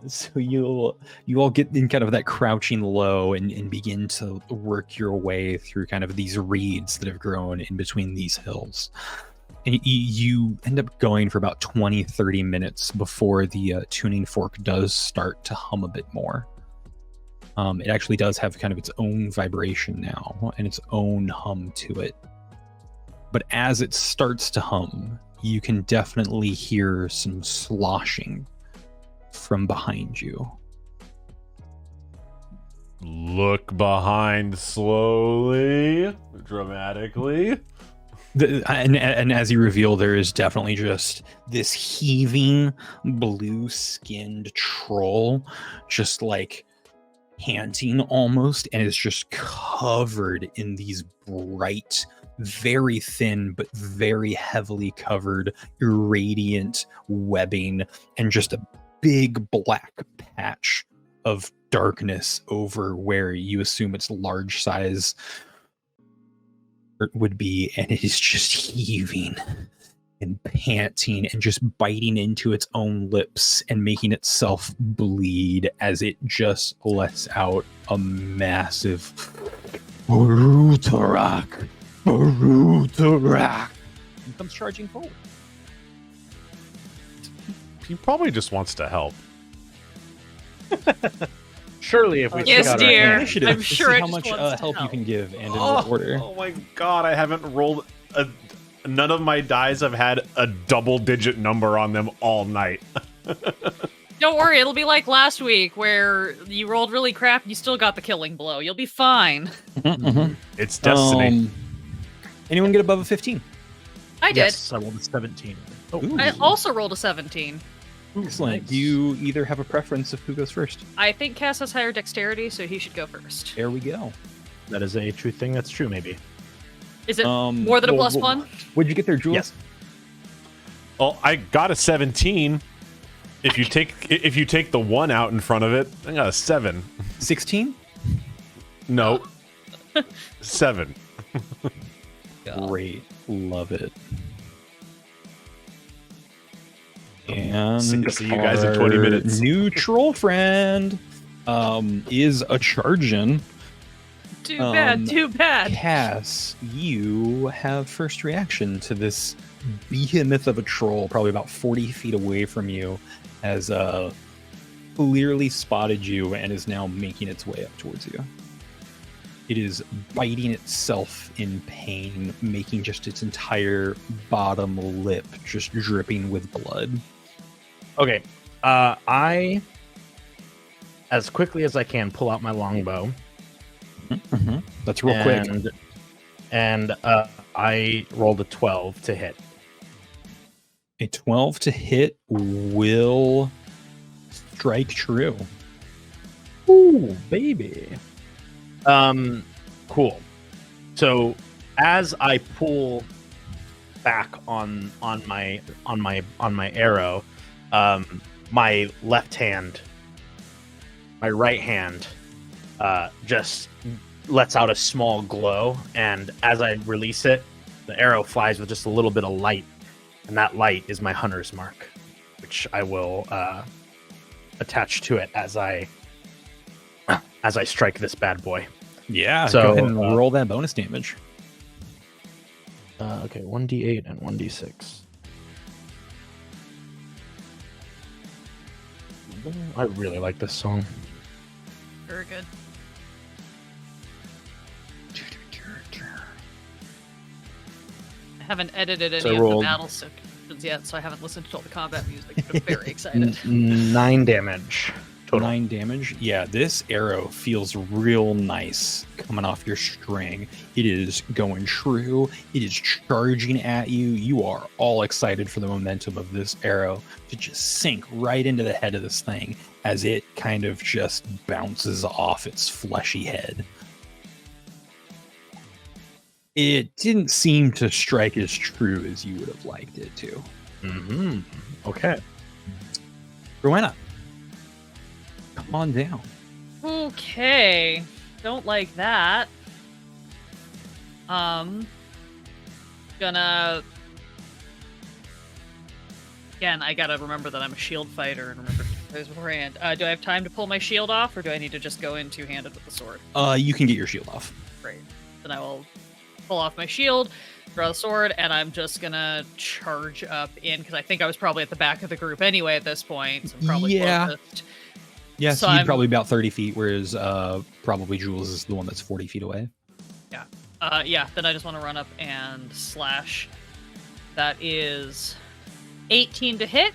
So you all get in kind of that crouching low and begin to work your way through kind of these reeds that have grown in between these hills. And you end up going for about 20-30 minutes before the tuning fork does start to hum a bit more. It actually does have kind of its own vibration now and its own hum to it. But as it starts to hum, you can definitely hear some sloshing from behind you. Look behind slowly, dramatically. And as you reveal, there is definitely just this heaving, blue-skinned troll, just like panting almost, and is just covered in these bright, very thin but very heavily covered, irradiant webbing, and just a big black patch of darkness over where you assume its large size would be, and it is just heaving and panting and just biting into its own lips and making itself bleed as it just lets out a massive Barutorak, and comes charging forward. He probably just wants to help. Surely, if we Yes, took out our dear. Initiative I'm to sure see it how just much wants to help you help. can give and in what order. Oh my god, I haven't rolled none of my dice have had a double-digit number on them all night. Don't worry, it'll be like last week where you rolled really crap and you still got the killing blow. You'll be fine. It's destiny. Anyone get above a 15? I did. Yes, I rolled a 17. Ooh, I also rolled a 17. excellent. nice. Do you either have a preference of who goes first? I think Cass has higher dexterity, so he should go first. There we go. That is a true thing. That's true, maybe. Is it more than a plus one? What'd you get there, Jules? Yes. Oh, I got a 17. If you take the 1 out in front of it, I got a 7. 16? No. 7. Great. Love it. And See you guys in 20 minutes. New troll friend is a chargin. Too bad, too bad. Cass, you have first reaction to this behemoth of a troll, probably about 40 feet away from you, has clearly spotted you and is now making its way up towards you. It is biting itself in pain, making just its entire bottom lip just dripping with blood. Okay. I, as quickly as I can, pull out my longbow. That's real quick. And I rolled a 12 to hit. A 12 to hit will strike true. Ooh, baby. Cool. So as I pull back on my arrow, my right hand just lets out a small glow, and as I release it, the arrow flies with just a little bit of light, and that light is my hunter's mark, which I will attach to it as I strike this bad boy. Yeah, So, go ahead and roll that bonus damage. Okay, 1d8 and 1d6. I really like this song. Very good. I haven't edited any So of the rolled- battle sections yet, so I haven't listened to all the combat music. I'm very excited. 9 damage total. 9 damage. Yeah, this arrow feels real nice coming off your string. It is going true. It is charging at you. You are all excited for the momentum of this arrow to just sink right into the head of this thing as it kind of just bounces off its fleshy head. It didn't seem to strike as true as you would have liked it to. Mm-hmm. Okay. Rowena. on down. Okay. Don't like that. Gonna... Again, I gotta remember that I'm a shield fighter and remember those beforehand. Do I have time to pull my shield off, or do I need to just go in two-handed with the sword? You can get your shield off. Great. Then I will pull off my shield, draw the sword, and I'm just gonna charge up in, because I think I was probably at the back of the group anyway at this point. So I'm probably closest. Yeah, So so you'd I'm- probably about 30 feet, whereas probably Jules is the one that's 40 feet away. Yeah, then I just want to run up and slash. That is 18 to hit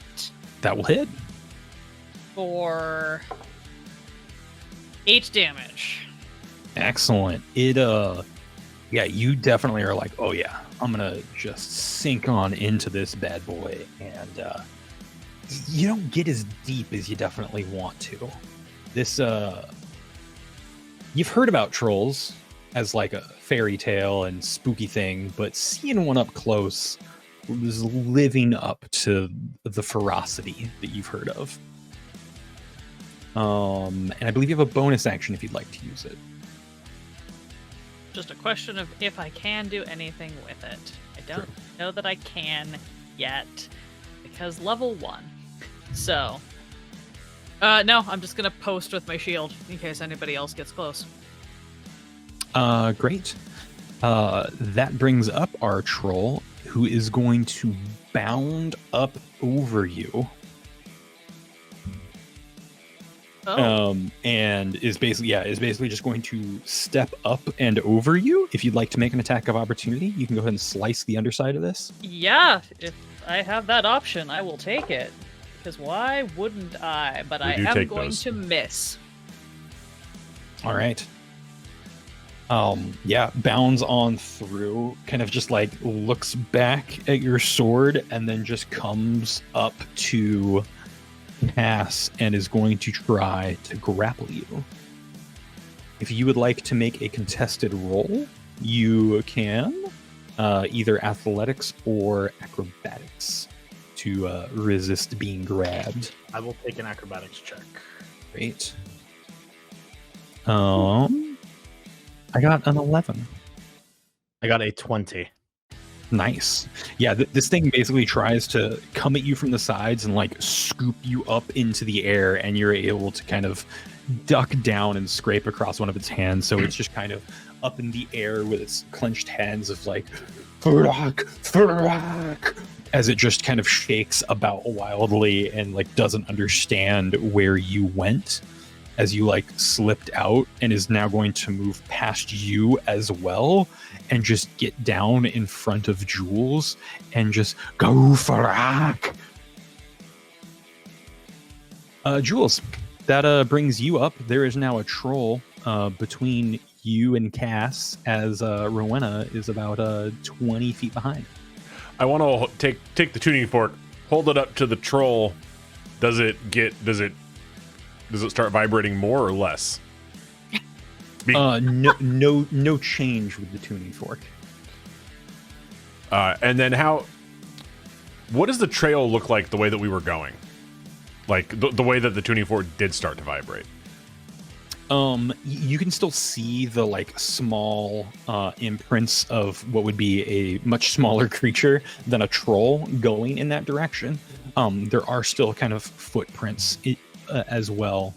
That will hit. for 8 damage. Excellent. Yeah, you definitely are like, oh yeah, I'm gonna just sink on into this bad boy, and you don't get as deep as you definitely want to. This, you've heard about trolls as like a fairy tale and spooky thing, but seeing one up close was living up to the ferocity that you've heard of. And I believe you have a bonus action if you'd like to use it. Just a question of if I can do anything with it. I don't know that I can yet, because level 1. So, no, I'm just gonna post with my shield in case anybody else gets close. Great. That brings up our troll, who is going to bound up over you. Oh. And is basically just going to step up and over you. If you'd like to make an attack of opportunity, you can go ahead and slice the underside of this. Yeah, if I have that option, I will take it. Because why wouldn't I? But I am going to miss. All right. Yeah, bounds on through, kind of just like looks back at your sword and then just comes up to Cass and is going to try to grapple you. If you would like to make a contested roll, you can either athletics or acrobatics to resist being grabbed. I will take an acrobatics check. Great. I got an 11. I got a 20. Nice. Yeah, this thing basically tries to come at you from the sides and like scoop you up into the air, and you're able to kind of duck down and scrape across one of its hands. So it's just kind of up in the air with its clenched hands of like, as it just kind of shakes about wildly and like doesn't understand where you went as you like slipped out, and is now going to move past you as well and just get down in front of Jules and just go for it. Jules, that brings you up. There is now a troll between you and Cass, as Rowena is about 20 feet behind. I want to take the tuning fork, hold it up to the troll. Does it start vibrating more or less? No change with the tuning fork. And then what does the trail look like the way that we were going? Like the way that the tuning fork did start to vibrate? You can still see the like small imprints of what would be a much smaller creature than a troll going in that direction. There are still kind of footprints as well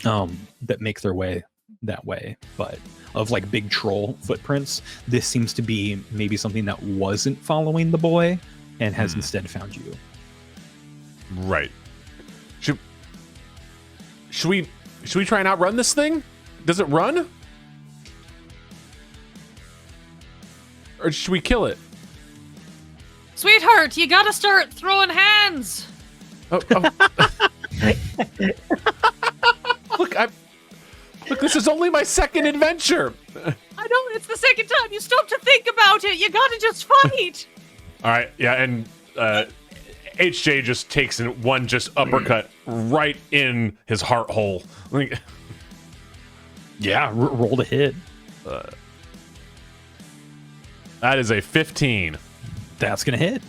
that make their way that way, but of like big troll footprints, this seems to be maybe something that wasn't following the boy and has instead found you. Right. Should we try and outrun this thing? Does it run? Or should we kill it? Sweetheart, you gotta start throwing hands! Oh. Look, this is only my second adventure. I know, it's the second time you stopped to think about it! You gotta just fight! All right, yeah, and HJ just takes one just uppercut right in his heart hole. Like, yeah, roll to hit. That is a 15. That's gonna hit.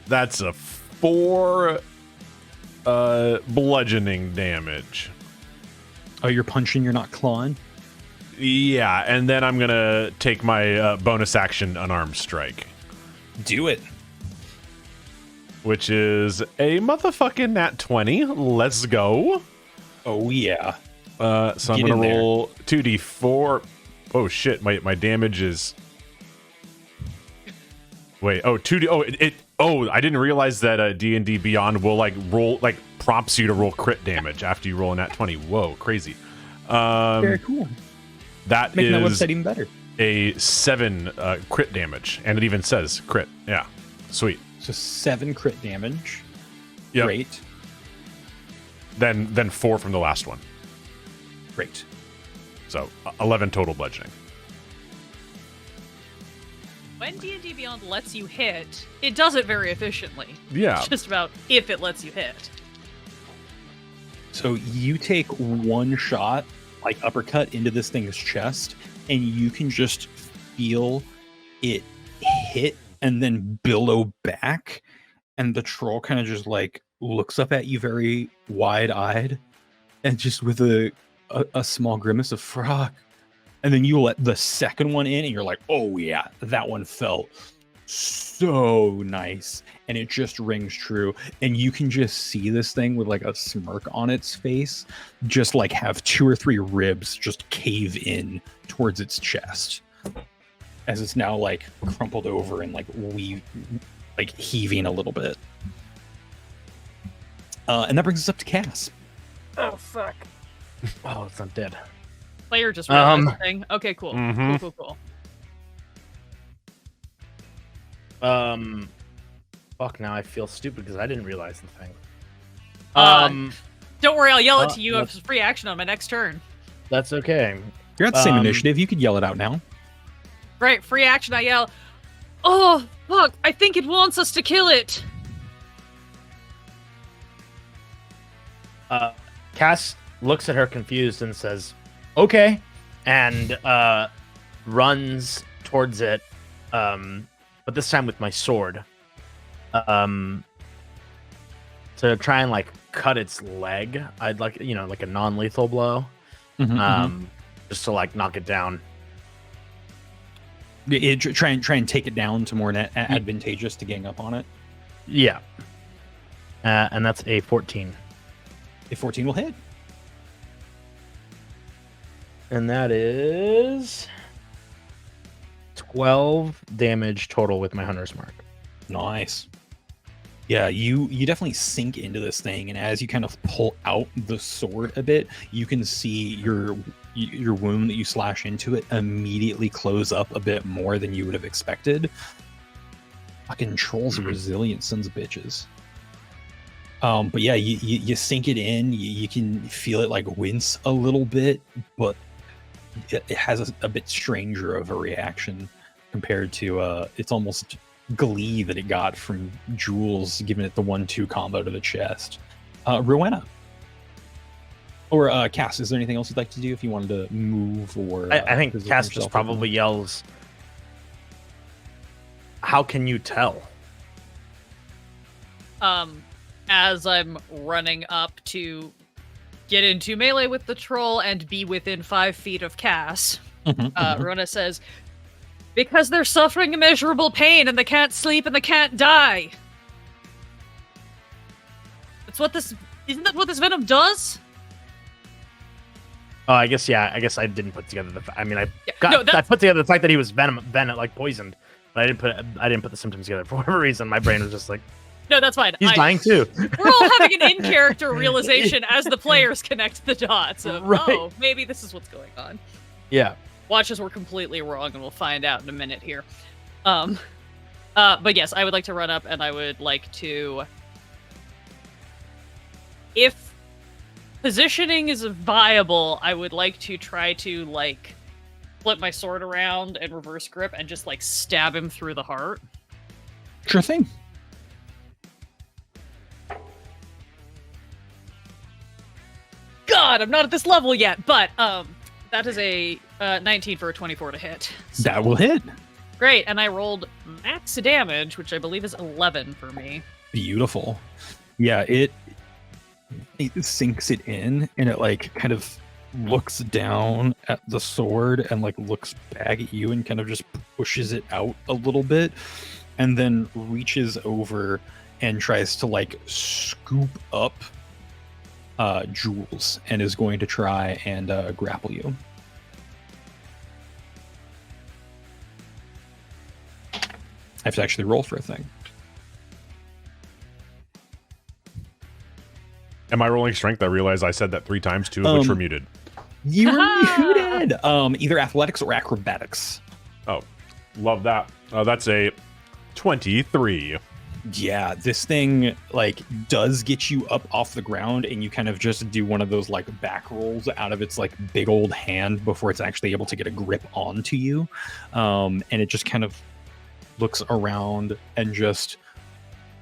That's a 4 bludgeoning damage. Oh, you're punching, you're not clawing? Yeah, and then I'm going to take my bonus action unarmed strike. Do it. Which is a motherfucking nat 20. Let's go. Oh, yeah. So I'm going to roll 2d4. Oh, shit. My damage is... Wait, 2d... Oh, I didn't realize that D&D Beyond will, prompts you to roll crit damage after you roll a nat 20. Whoa, crazy. Very cool. That Making that is website even better. a 7 crit damage, and it even says crit. Yeah, sweet. So 7 crit damage. Yep. Great. Then 4 from the last one. Great. So 11 total bludgeoning. When D&D Beyond lets you hit, it does it very efficiently. Yeah. It's just about if it lets you hit. So you take one shot, like uppercut, into this thing's chest, and you can just feel it hit and then billow back. And the troll kind of just like looks up at you very wide-eyed and just with a small grimace of frog. And then you let the second one in and you're like, oh yeah, that one felt so nice. And it just rings true. And you can just see this thing with like a smirk on its face, just like have 2 or 3 ribs just cave in towards its chest. As it's now like crumpled over and like heaving a little bit. And that brings us up to Cass. Oh, fuck. Oh, it's not dead. Player just realized the thing. Okay, cool. Mhm. Cool. Fuck, now I feel stupid because I didn't realize the thing. Don't worry, I'll yell it to you as free action on my next turn. That's okay. You're at the same initiative. You could yell it out now. Right, free action, I yell, oh, fuck, I think it wants us to kill it. Cass looks at her confused and says, okay, and runs towards it, but this time with my sword, to try and like cut its leg. I'd like, like a non-lethal blow, just to like knock it down. Try and take it down to more advantageous to gang up on it. Yeah, and that's a 14. A 14 will hit. And that is 12 damage total with my Hunter's Mark. Nice. Yeah, you definitely sink into this thing, and as you kind of pull out the sword a bit, you can see your wound that you slash into it immediately close up a bit more than you would have expected. Fucking trolls are resilient sons of bitches. But yeah, you sink it in, you can feel it like wince a little bit, but it has a bit stranger of a reaction compared to it's almost glee that it got from Jules giving it the 1-2 combo to the chest. Rowena or Cass, is there anything else you'd like to do if you wanted to move or I think Cass just probably yells, how can you tell? As I'm running up to get into melee with the troll and be within 5 feet of Cass, Rowena says, because they're suffering immeasurable pain and they can't sleep and they can't die. Isn't that what this venom does? Oh, I guess I didn't put together I put together the fact that he was venom like poisoned, but I didn't put the symptoms together for whatever reason. My brain was just like, no, that's fine. He's dying too. We're all having an in-character realization as the players connect the dots of, oh, maybe this is what's going on. Yeah. Watch us, we're completely wrong, and we'll find out in a minute here. But yes, I would like to run up, and I would like to... If positioning is viable, I would like to try to, like, flip my sword around and reverse grip and just, like, stab him through the heart. Sure thing. God, I'm not at this level yet, but that is a 19 for a 24 to hit. So, that will hit. Great, and I rolled max damage, which I believe is 11 for me. Beautiful. Yeah, it sinks it in, and it like kind of looks down at the sword and like looks back at you and kind of just pushes it out a little bit, and then reaches over and tries to like scoop up Jules and is going to try and grapple you. I have to actually roll for a thing. Am I rolling strength? I realize I said that 3 times, 2 of which were muted. You were muted. Either athletics or acrobatics. Oh, love that. That's a 23. Yeah, this thing like does get you up off the ground, and you kind of just do one of those like back rolls out of its like big old hand before it's actually able to get a grip onto you. And it just kind of looks around and just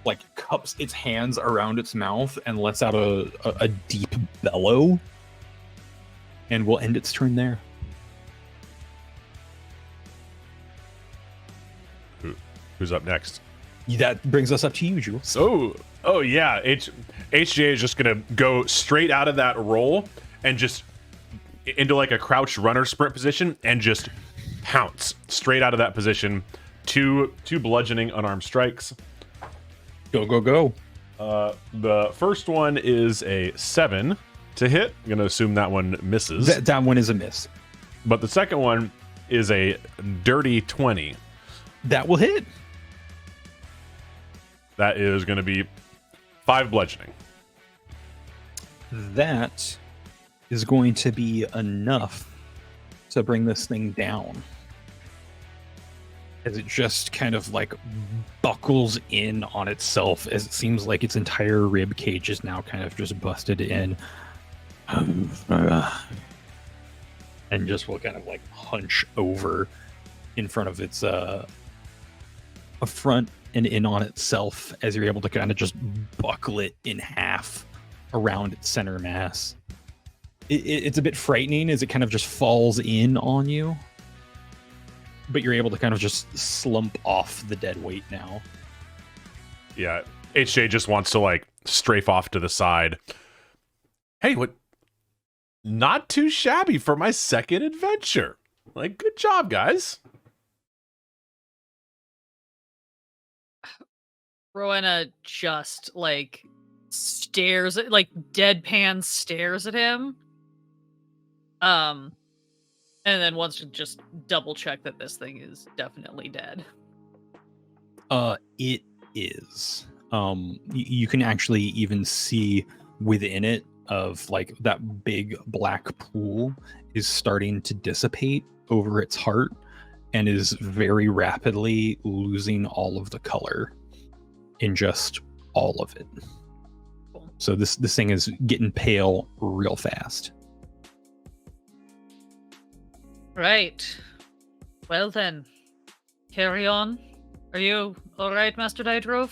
like cups its hands around its mouth and lets out a deep bellow. And we'll end its turn there. Who's up next? That brings us up to you, Jules. Oh yeah. HJ is just gonna go straight out of that roll and just into like a crouched runner sprint position and just pounce straight out of that position. Two bludgeoning unarmed strikes. Go, go, go. The first one is a 7 to hit. I'm gonna assume that one misses. That one is a miss. But the second one is a dirty 20. That will hit. That is going to be 5 bludgeoning. That is going to be enough to bring this thing down. As it just kind of like buckles in on itself, as it seems like its entire rib cage is now kind of just busted in. And just will kind of like hunch over in front of its a front and in on itself, as you're able to kind of just buckle it in half around its center mass. It's a bit frightening as it kind of just falls in on you, but you're able to kind of just slump off the dead weight now. Yeah, HJ just wants to like strafe off to the side. Hey, what? Not too shabby for my second adventure. Like, good job, guys. Rowena just like stares at, like deadpan stares at him. And then wants to just double check that this thing is definitely dead. It is. You can actually even see within it of like that big black pool is starting to dissipate over its heart and is very rapidly losing all of the color in just all of it. So this thing is getting pale real fast. Right. Well then, carry on. Are you all right, Master Dydrove?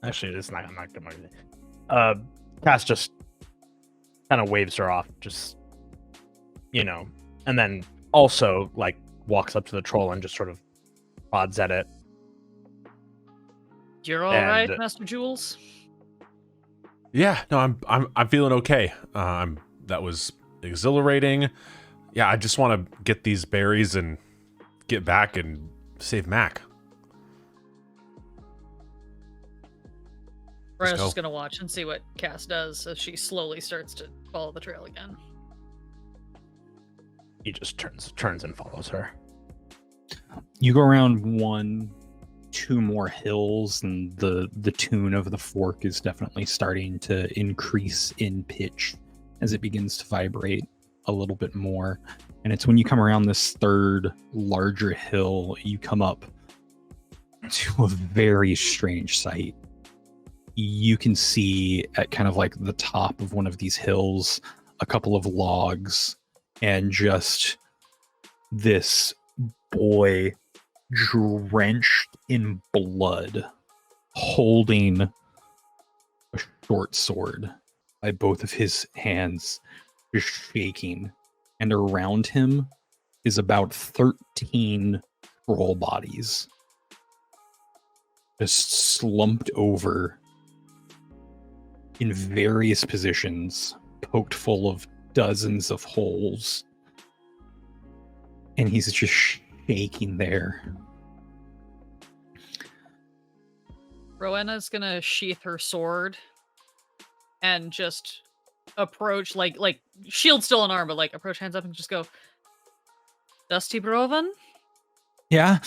Actually, it's not. I'm not gonna. Cass just kind of waves her off, just and then also like walks up to the troll and just sort of prods at it. You're all right, Master Jules? Yeah, no, I'm feeling okay. That was exhilarating. Yeah, I just want to get these berries and get back and save Mac. Row's just gonna watch and see what Cass does as she slowly starts to follow the trail again. He just turns and follows her. You go around 1-2 more hills, and the tune of the fork is definitely starting to increase in pitch as it begins to vibrate a little bit more. And it's when you come around this third larger hill, you come up to a very strange sight. You can see at kind of like the top of one of these hills a couple of logs and just this boy drenched in blood holding a short sword by both of his hands, just shaking, and around him is about 13 troll bodies just slumped over in various positions, poked full of dozens of holes. And he's just shaking there. Rowena's gonna sheath her sword and just approach, like shield still in arm, but like approach hands up and just go, Dusty Broven? Yeah.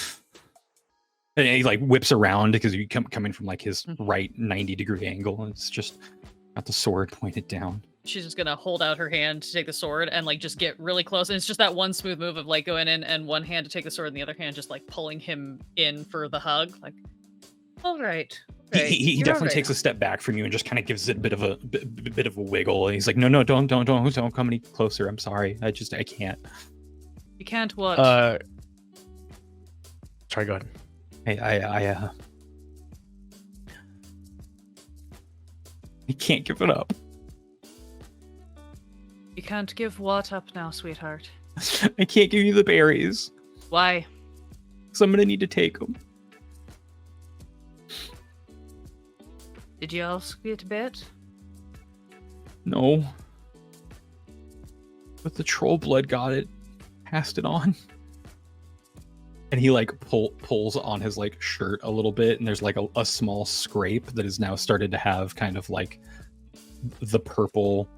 And he like whips around because you coming from like his right 90-degree angle. And it's just got the sword pointed down. She's just gonna hold out her hand to take the sword and like just get really close. And it's just that one smooth move of like going in and one hand to take the sword and the other hand just like pulling him in for the hug. Like, all right. He definitely takes a step back from you and just kind of gives it a bit of a wiggle. And he's like, no, don't come any closer. I'm sorry. I can't. You can't what? Sorry, go ahead. Hey, I can't give it up. You can't give what up now, sweetheart? I can't give you the berries. Why? So I'm gonna need to take them. Did you ask me to bet? No. But the troll blood got it. Passed it on. And he like pulls on his like shirt a little bit, and there's like a small scrape that has now started to have kind of like the purple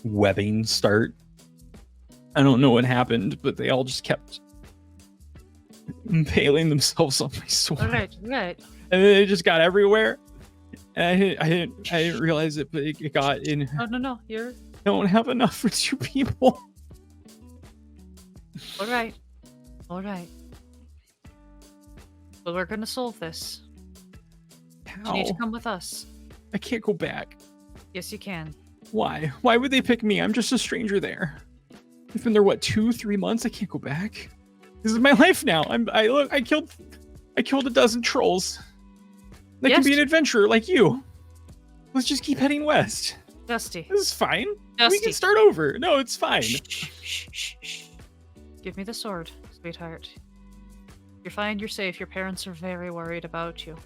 webbing start. I don't know what happened, but they all just kept impaling themselves on my sword. All right. And then it just got everywhere. And I didn't realize it, but it got in. Oh, no, you're... I don't have enough for 2 people. All right. Well, we're gonna solve this. How? You need to come with us. I can't go back. Yes, you can. Why? Why would they pick me? I'm just a stranger there. I've been there, 2-3 months? I can't go back. This is my life now. I killed a dozen trolls. That can be an adventurer like you. Let's just keep heading west. Dusty. This is fine. Dusty. We can start over. No, it's fine. Shh. Give me the sword, sweetheart. You're fine, you're safe. Your parents are very worried about you.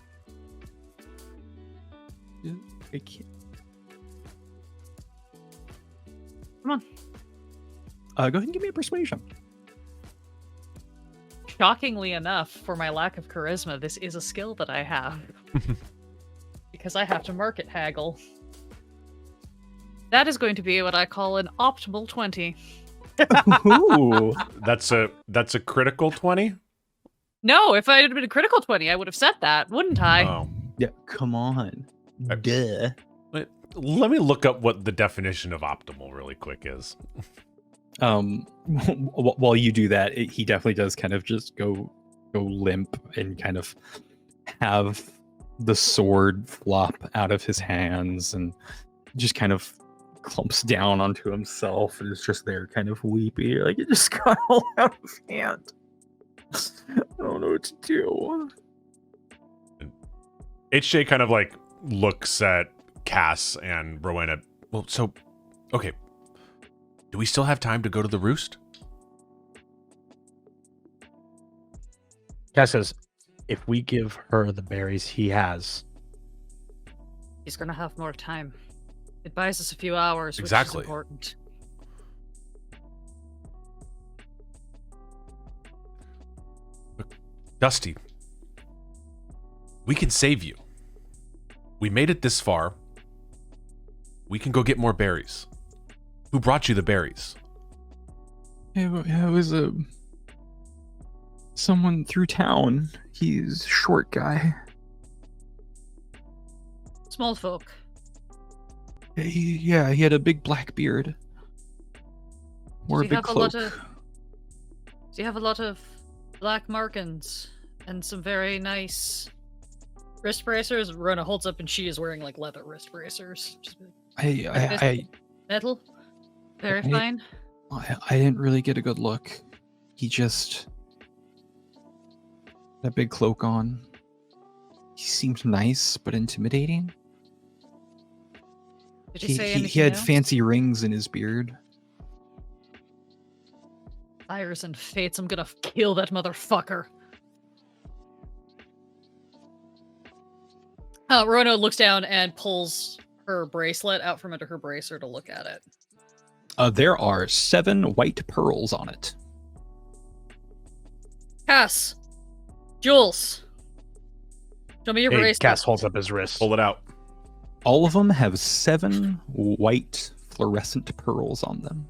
I can't. Come on. Go ahead and give me a persuasion. Shockingly enough, for my lack of charisma, this is a skill that I have. Because I have to market haggle. That is going to be what I call an optimal 20. Ooh. That's a critical 20? No, if I had been a critical 20, I would have said that, wouldn't I? Oh. Yeah, come on. Duh. Let me look up what the definition of optimal really quick is. While you do that, he definitely does kind of just go limp and kind of have the sword flop out of his hands and just kind of clumps down onto himself and is just there kind of weepy, like it just got all out of hand. I don't know what to do. HJ kind of like looks at Cass and Rowena. Well, so, okay. Do we still have time to go to the Roost? Cass says, if we give her the berries he has. He's gonna have more time. It buys us a few hours, which Exactly. is important. Dusty, we can save you. We made it this far. We can go get more berries. Who brought you the berries? It was someone through town. He's a short guy. Small folk. He had a big black beard. Wore a big cloak. Do you have a lot of black markings and some very nice wrist bracers? Rona holds up and she is wearing like leather wrist bracers. Metal? Very fine. I didn't really get a good look. He just had a big cloak on. He seemed nice but intimidating. Did you say anything he had else? fancy rings in his beard. Fires and fates, I'm gonna kill that motherfucker. Rowena looks down and pulls her bracelet out from under her bracer to look at it. There are 7 white pearls on it. Cass, Jules, show me your Hey, bracelet. Cass holds up his wrist. Pull it out. All of them have 7 white fluorescent pearls on them.